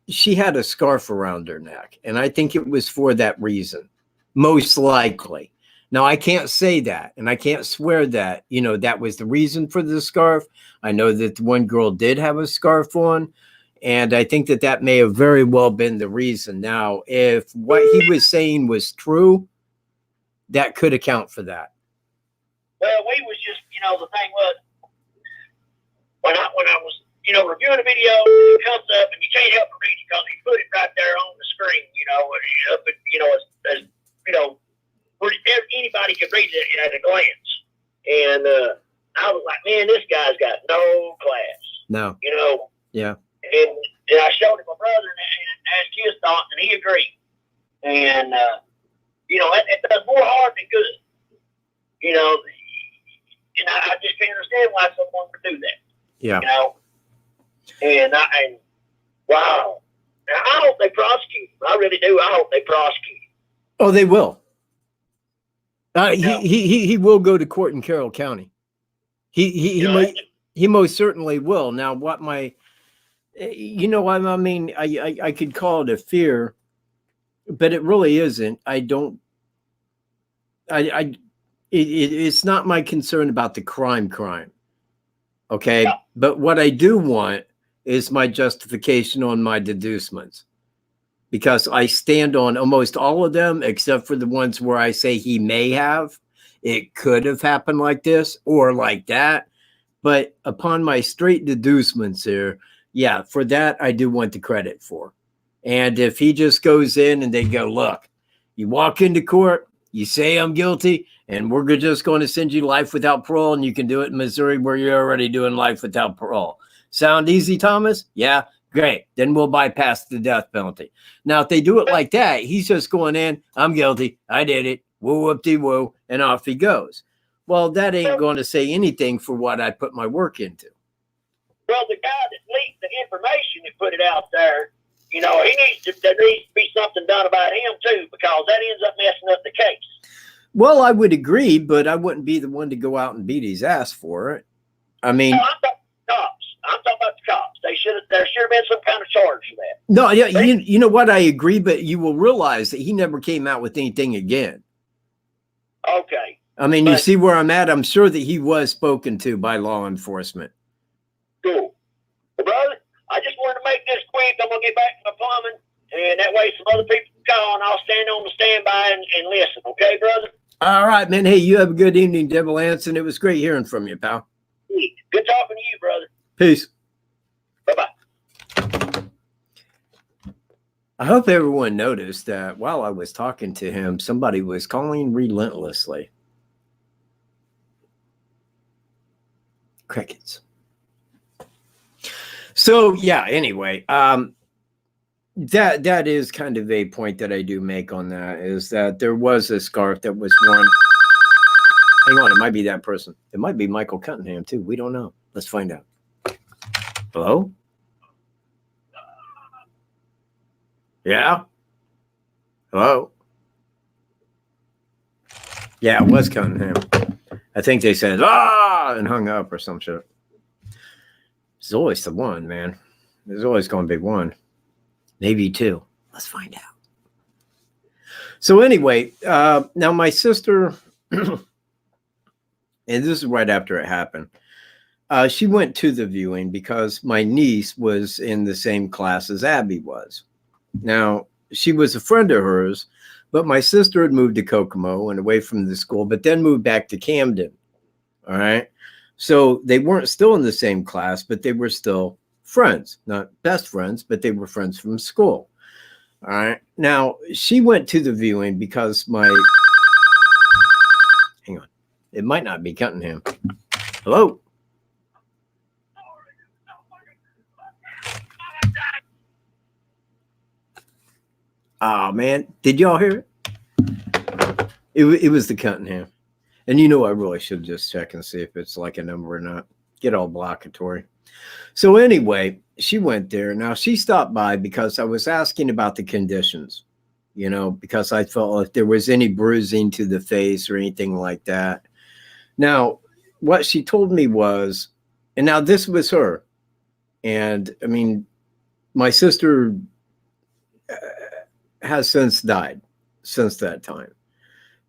she had a scarf around her neck. And I think it was for that reason, most likely. Now, I can't say that, and I can't swear that, you know, that was the reason for the scarf. I know that the one girl did have a scarf on, and I think that that may have very well been the reason. Now, if what he was saying was true, that could account for that. Well, we was just, you know, the thing was, when I was, you know, reviewing a video, it comes up, and you can't help but read it because he put it right there on the screen, you know, as you know, where anybody could read it at a glance. And I was like, man, this guy's got no class. No. You know? Yeah. And I showed it my brother and asked his thoughts, and he agreed. And, you know, it does more harm than good. You know, and I just can't understand why someone would do that. Yeah. You know? And wow. Now, I hope they prosecute him. I really do. I hope they prosecute him. Oh, they will. He will go to court in Carroll County. He most certainly will. Now, what my, you know, I mean, I could call it a fear, but it really isn't. It's not my concern about the crime. Okay. Yeah. But what I do want is my justification on my deducements, because I stand on almost all of them, except for the ones where I say he may have. It could have happened like this or like that. But upon my straight deducements here, yeah, for that, I do want the credit for. And if he just goes in and they go, look, you walk into court, you say I'm guilty, and we're just going to send you life without parole, and you can do it in Missouri where you're already doing life without parole. Sound easy, Thomas? Yeah. Great. Then we'll bypass the death penalty. Now, if they do it like that, he's just going in, I'm guilty, I did it, woo-whoop-de-woo, and off he goes. Well, that ain't going to say anything for what I put my work into. Well, the guy that leaked the information and put it there there needs to be something done about him too, because that ends up messing up the case. Well, I would agree, but I wouldn't be the one to go out and beat his ass for it. I mean, I'm talking about the cops. There should have been some kind of charge for that. No, yeah, you know what? I agree, but you will realize that he never came out with anything again. Okay. I mean, you But- see where I'm at? I'm sure that he was spoken to by law enforcement. Cool. Well, brother, I just wanted to make this quick. I'm going to get back to my plumbing, and that way some other people can call, and I'll stand on the standby and listen. Okay, brother? All right, man. Hey, you have a good evening, Devil Anson. It was great hearing from you, pal. Good talking to you, brother. Peace. Bye-bye. I hope everyone noticed that while I was talking to him, somebody was calling relentlessly. Crickets. So yeah, anyway, that is kind of a point that I do make on that, is that there was a scarf that was worn. Hang on, it might be that person. It might be Michael Cunningham too. We don't know. Let's find out. Hello? Yeah? Hello? Yeah, it was Cunningham. I think they said, ah, and hung up or some shit. It's always the one, man. There's always going to be one. Maybe two. Let's find out. So anyway, now my sister, and this is right after it happened, she went to the viewing because my niece was in the same class as Abby was. Now, she was a friend of hers, but my sister had moved to Kokomo and away from the school, but then moved back to Camden. All right. So they weren't still in the same class, but they were still friends, not best friends, but they were friends from school. All right. Now, she went to the viewing because hang on, it might not be Cunningham. Hello? Oh, man. Did y'all hear it? It was the Cunningham. And you know, I really should just check and see if it's like a number or not. Get all blockatory. So anyway, she went there. Now, she stopped by because I was asking about the conditions, you know, because I felt if there was any bruising to the face or anything like that. Now, what she told me was, and now this was her. And I mean, my sister has since died since that time.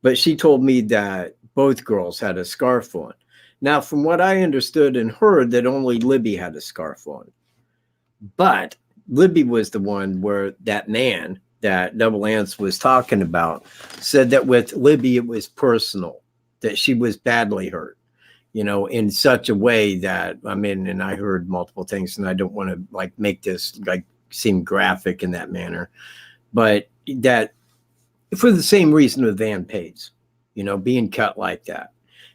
But she told me that both girls had a scarf on. Now, from what I understood and heard, that only Libby had a scarf on. But Libby was the one where that man that Double Ants was talking about said that with Libby, it was personal, that she was badly hurt, you know, in such a way that, I mean, and I heard multiple things, and I don't want to like make this like seem graphic in that manner, but that for the same reason with Van Paetz, you know, being cut like that.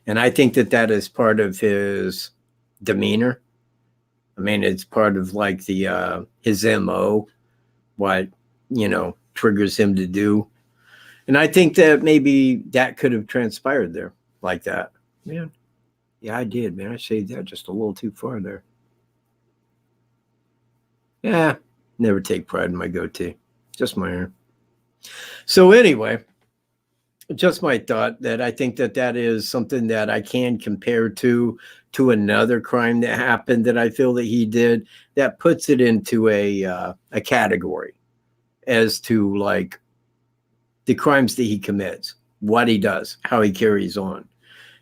And I think that that is part of his demeanor. I mean, it's part of like the his MO, what, you know, triggers him to do. And I think that maybe that could have transpired there like that. Man, yeah, I did, man. I shaved that just a little too far there. Yeah, never take pride in my goatee. Just my hair. So anyway, just my thought that I think that that is something that I can compare to another crime that happened that I feel that he did, that puts it into a category as to like the crimes that he commits, what he does, how he carries on.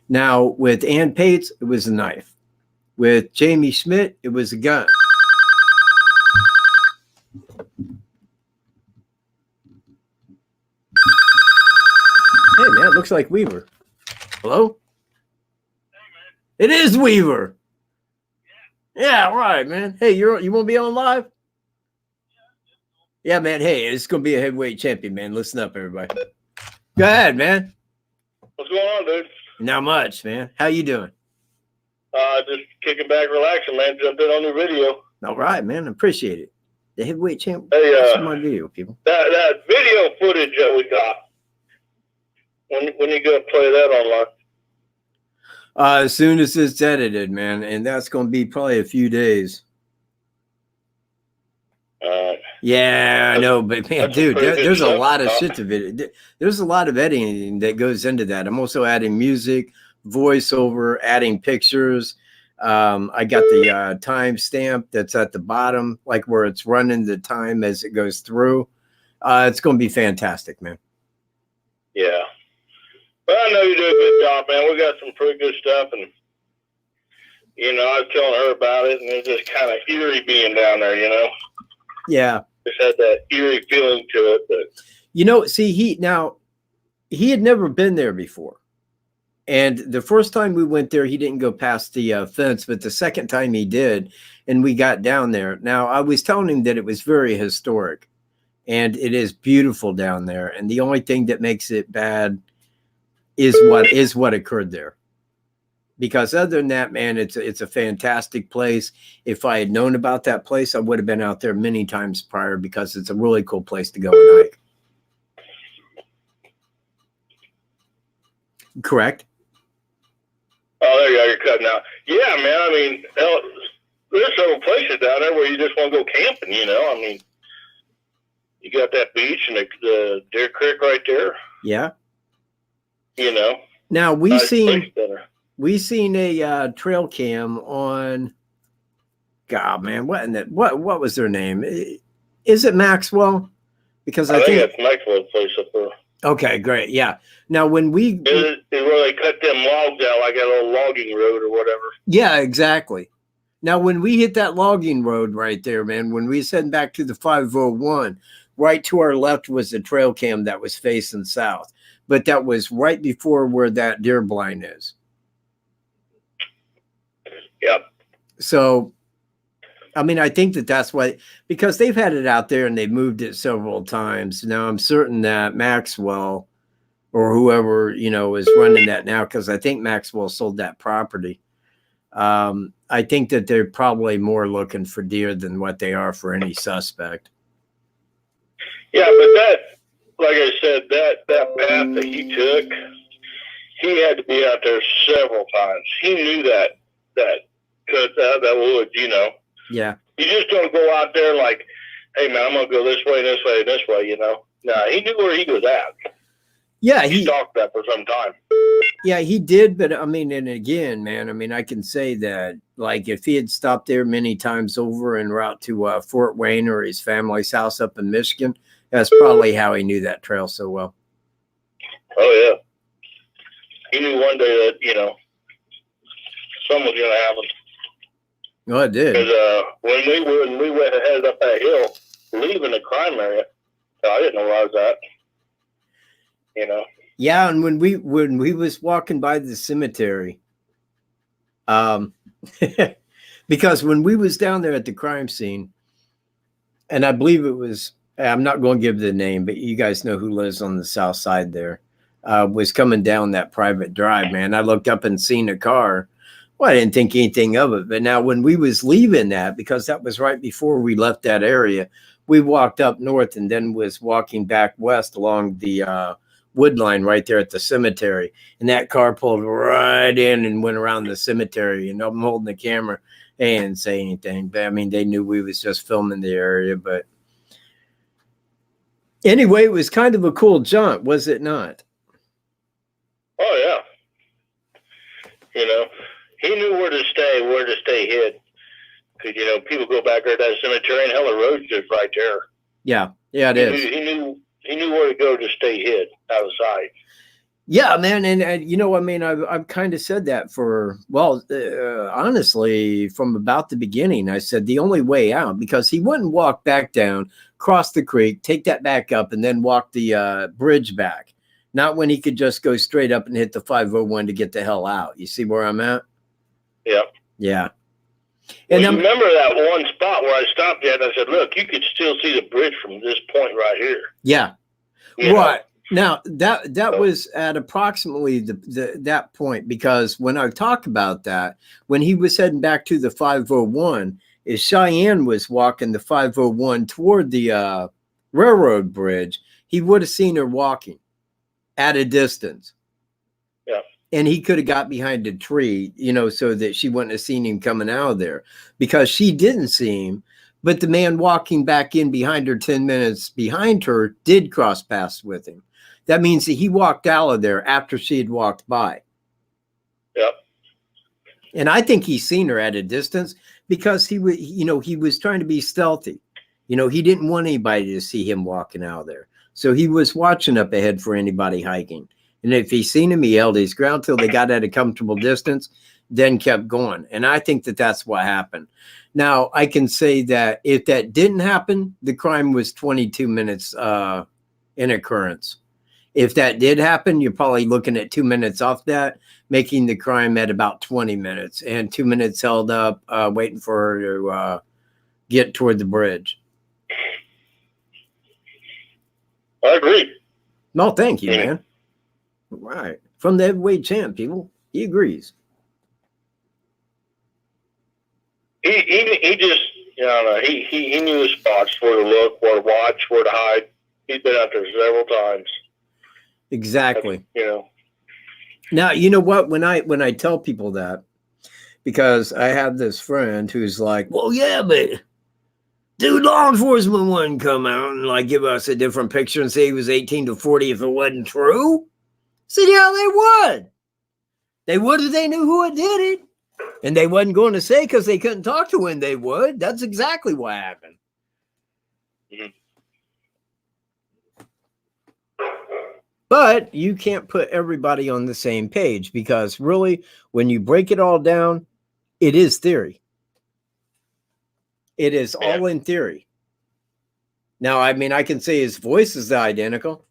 Now with Ann Paetz, it was a knife. With Jamie Schmidt, it was a gun. Hey, man, it looks like Weaver. Hello? Hey, man. It is Weaver. Yeah, right, man. Hey, you want to be on live? Yeah, man. Hey, it's going to be a heavyweight champion, man. Listen up, everybody. Go ahead, man. What's going on, dude? Not much, man. How you doing? Just kicking back, relaxing, man. Jumped in on the video. All right, man. Appreciate it. The heavyweight champion. Hey, That's my video, people. that video footage that we got. When you gonna play that online? As soon as it's edited, man, and that's going to be probably a few days. Yeah, I know, but man, dude, there's a lot of shit to video. There's a lot of editing that goes into that. I'm also adding music, voiceover, adding pictures. I got the time stamp that's at the bottom, like where it's running the time as it goes through. It's going to be fantastic, man. Yeah. Well, I know you do a good job, man. We got some pretty good stuff, and you know, I was telling her about it, and it's just kind of eerie being down there. You know. Yeah. Just had that eerie feeling to it, but you know, see, he had never been there before. And the first time we went there, he didn't go past the fence, but the second time he did, and we got down there. Now, I was telling him that it was very historic, and it is beautiful down there. And the only thing that makes it bad is what occurred there. Because other than that, man, it's a fantastic place. If I had known about that place, I would have been out there many times prior, because it's a really cool place to go and hike. Correct? oh, there you go. You're cutting out. Yeah, man. I mean, hell, there's several places down there where you just want to go camping. You know, I mean, you got that beach and the Deer Creek right there. Yeah. You know. Now Nice place there. we seen a trail cam on. God, man, what was their name? Is it Maxwell? Because I I think think. that's Maxwell's place up there. Okay, great. Yeah. Now when we. It's where they cut them logs out, like a little logging road or whatever. Yeah, exactly. Now, when we hit that logging road right there, man, when we was heading back to the 501, right to our left was the trail cam that was facing south. But that was right before where that deer blind is. Yep. So, I mean, I think that's why, because they've had it out there and they've moved it several times. Now, I'm certain that Maxwell or whoever, you know, is running that now, because I think Maxwell sold that property. I think that they're probably more looking for deer than what they are for any suspect. Yeah, but that, like I said, that path that he took, he had to be out there several times. He knew that woods, you know. Yeah. You just don't go out there like, hey man, I'm gonna go this way, this way, this way, you know. No, he knew where he was at. Yeah, he stalked that for some time. Yeah, he did, but I mean, and again, man, I mean, I can say that, like, if he had stopped there many times over en route to Fort Wayne or his family's house up in Michigan, that's probably how he knew that trail so well. Oh yeah, he knew one day that, you know, something was gonna happen. Oh, it did. Because when we went ahead up that hill, leaving the crime area, I didn't know where I was at. You know. Yeah, and when we was walking by the cemetery, because when we was down there at the crime scene, and I believe it was, I'm not going to give the name, but you guys know who lives on the south side there, was coming down that private drive, man. I looked up and seen a car. Well, I didn't think anything of it. But now when we was leaving that, because that was right before we left that area, we walked up north and then was walking back west along the wood line right there at the cemetery. And that car pulled right in and went around the cemetery. And I'm holding the camera. They didn't say anything. But I mean, they knew we was just filming the area. But anyway, it was kind of a cool jaunt, was it not? Oh, yeah. You know. He knew where to stay hid. Because, you know, people go back there to that cemetery and hell, the road's just right there. Yeah, it is. He knew where to go to stay hid out of sight. Yeah, man. And you know, I mean, I've kind of said that for, well, honestly, from about the beginning. I said the only way out, because he wouldn't walk back down, cross the creek, take that back up, and then walk the bridge back. Not when he could just go straight up and hit the 501 to get the hell out. You see where I'm at? Yeah. Yeah. And well, you remember that one spot where I stopped at and I said, look, you could still see the bridge from this point right here. Yeah. You right. Know? Now, that was at approximately that point, because when I talk about that, when he was heading back to the 501, is Cheyenne was walking the 501 toward the railroad bridge, he would have seen her walking at a distance. Yeah. And he could have got behind a tree, you know, so that she wouldn't have seen him coming out of there, because she didn't see him. But the man walking back in behind her 10 minutes behind her did cross paths with him. That means that he walked out of there after she had walked by. Yep. And I think he's seen her at a distance, because he was trying to be stealthy. You know, he didn't want anybody to see him walking out of there. So he was watching up ahead for anybody hiking. And if he seen him, he held his ground till they got at a comfortable distance, then kept going. And I think that that's what happened. Now, I can say that if that didn't happen, the crime was 22 minutes in occurrence. If that did happen, you're probably looking at 2 minutes off that, making the crime at about 20 minutes and 2 minutes held up waiting for her to get toward the bridge. I agree. No, thank you, man. Right. From the heavyweight champ, people. He agrees. He just, you know, he knew his spots, where to look, where to watch, where to hide. He's been out there several times. Exactly. You know. Now, you know what? When I tell people that, because I have this friend who's like, well, yeah, but dude, law enforcement wouldn't come out and like give us a different picture and say he was 18 to 40 if it wasn't true. I said, yeah, they would. They would if they knew who it did it. And they wasn't going to say because they couldn't talk to when they would. That's exactly what happened. Mm-hmm. But you can't put everybody on the same page because really, when you break it all down, it is theory. It is all in theory. Now, I mean, I can say his voice is identical.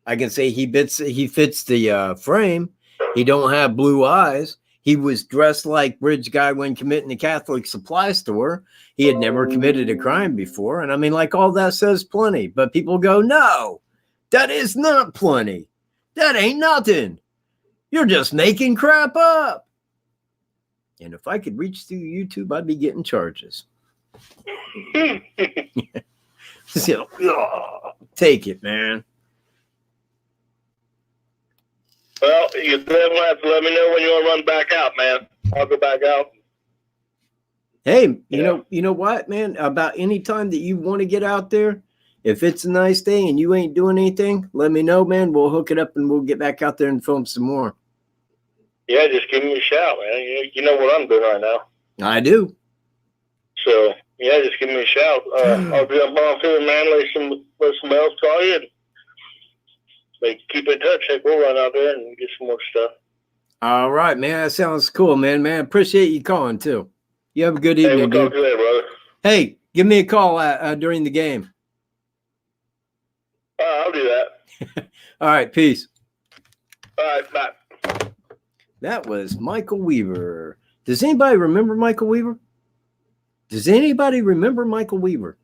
I can say he fits the frame. He don't have blue eyes. He was dressed like Bridge Guy when committing a Catholic supply store. He had never committed a crime before. And I mean, like, all that says plenty. But people go, no, that is not plenty. That ain't nothing. You're just making crap up. And if I could reach through YouTube, I'd be getting charges. So, take it, man. Well, you definitely have to let me know when you want to run back out, man. I'll go back out. Hey, you know what, man? About any time that you want to get out there, if it's a nice day and you ain't doing anything, let me know, man. We'll hook it up and we'll get back out there and film some more. Yeah, just give me a shout, man. You know what I'm doing right now. I do. So, yeah, just give me a shout. I'll jump on through, man. Let some else call you. And keep in touch. Hey, we'll run out there and get some more stuff. All right, man. That sounds cool, man. Appreciate you calling, too. You have a good evening, we'll dude. talk to you later, brother. Hey, give me a call during the game. I'll do that. All right, peace. All right, bye. That was Michael Weaver. Does anybody remember Michael Weaver? Does anybody remember Michael Weaver?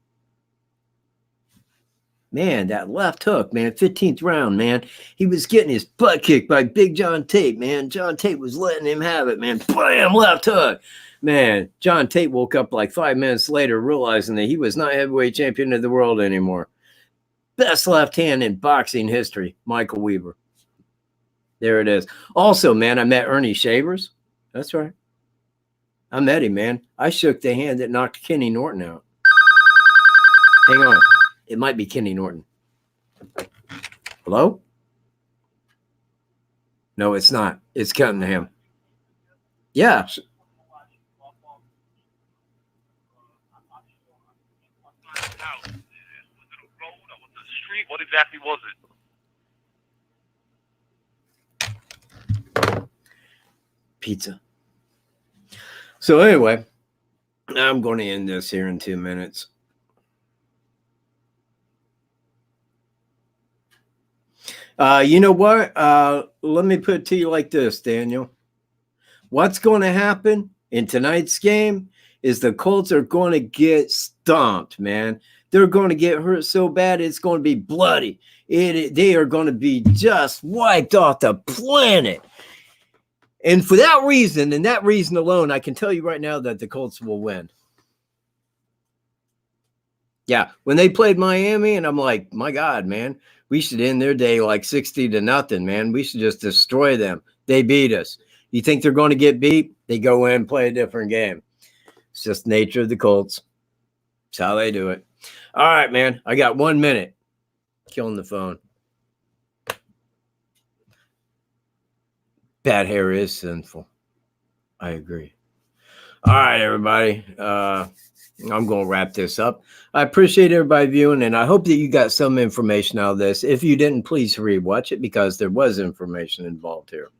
Man, that left hook, man, 15th round, man. He was getting his butt kicked by Big John Tate, man. John Tate was letting him have it, man. Bam, left hook. Man, John Tate woke up like 5 minutes later realizing that he was not heavyweight champion of the world anymore. Best left hand in boxing history, Michael Weaver. There it is. Also, man, I met Ernie Shavers. That's right. I met him, man. I shook the hand that knocked Kenny Norton out. Hang on. It might be Kenny Norton. Hello? No, it's not. It's Cunningham. Yeah. What exactly was it? Pizza. So anyway, I'm going to end this here in 2 minutes. You know what? Let me put it to you like this, Daniel. What's going to happen in tonight's game is the Colts are going to get stomped, man. They're going to get hurt so bad it's going to be bloody. They are going to be just wiped off the planet. And for that reason, and that reason alone, I can tell you right now that the Colts will win. Yeah, when they played Miami, and I'm like, my God, man, we should end their day like 60-0, man. We should just destroy them. They beat us. You think they're going to get beat? They go in and play a different game. It's just nature of the Colts. It's how they do it. All right, man. I got 1 minute. Killing the phone. Bad hair is sinful. I agree. All right, everybody. I'm going to wrap this up. I appreciate everybody viewing, and I hope that you got some information out of this. If you didn't, please rewatch it because there was information involved here.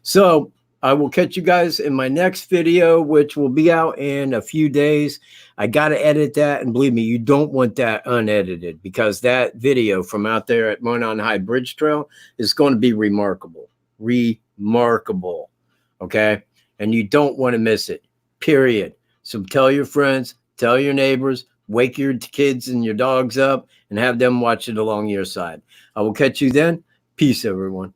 So I will catch you guys in my next video, which will be out in a few days. I got to edit that, and believe me, you don't want that unedited because that video from out there at Monon High Bridge Trail is going to be remarkable. Remarkable. Okay? And you don't want to miss it, period. So tell your friends, tell your neighbors, wake your kids and your dogs up, and have them watch it along your side. I will catch you then. Peace, everyone.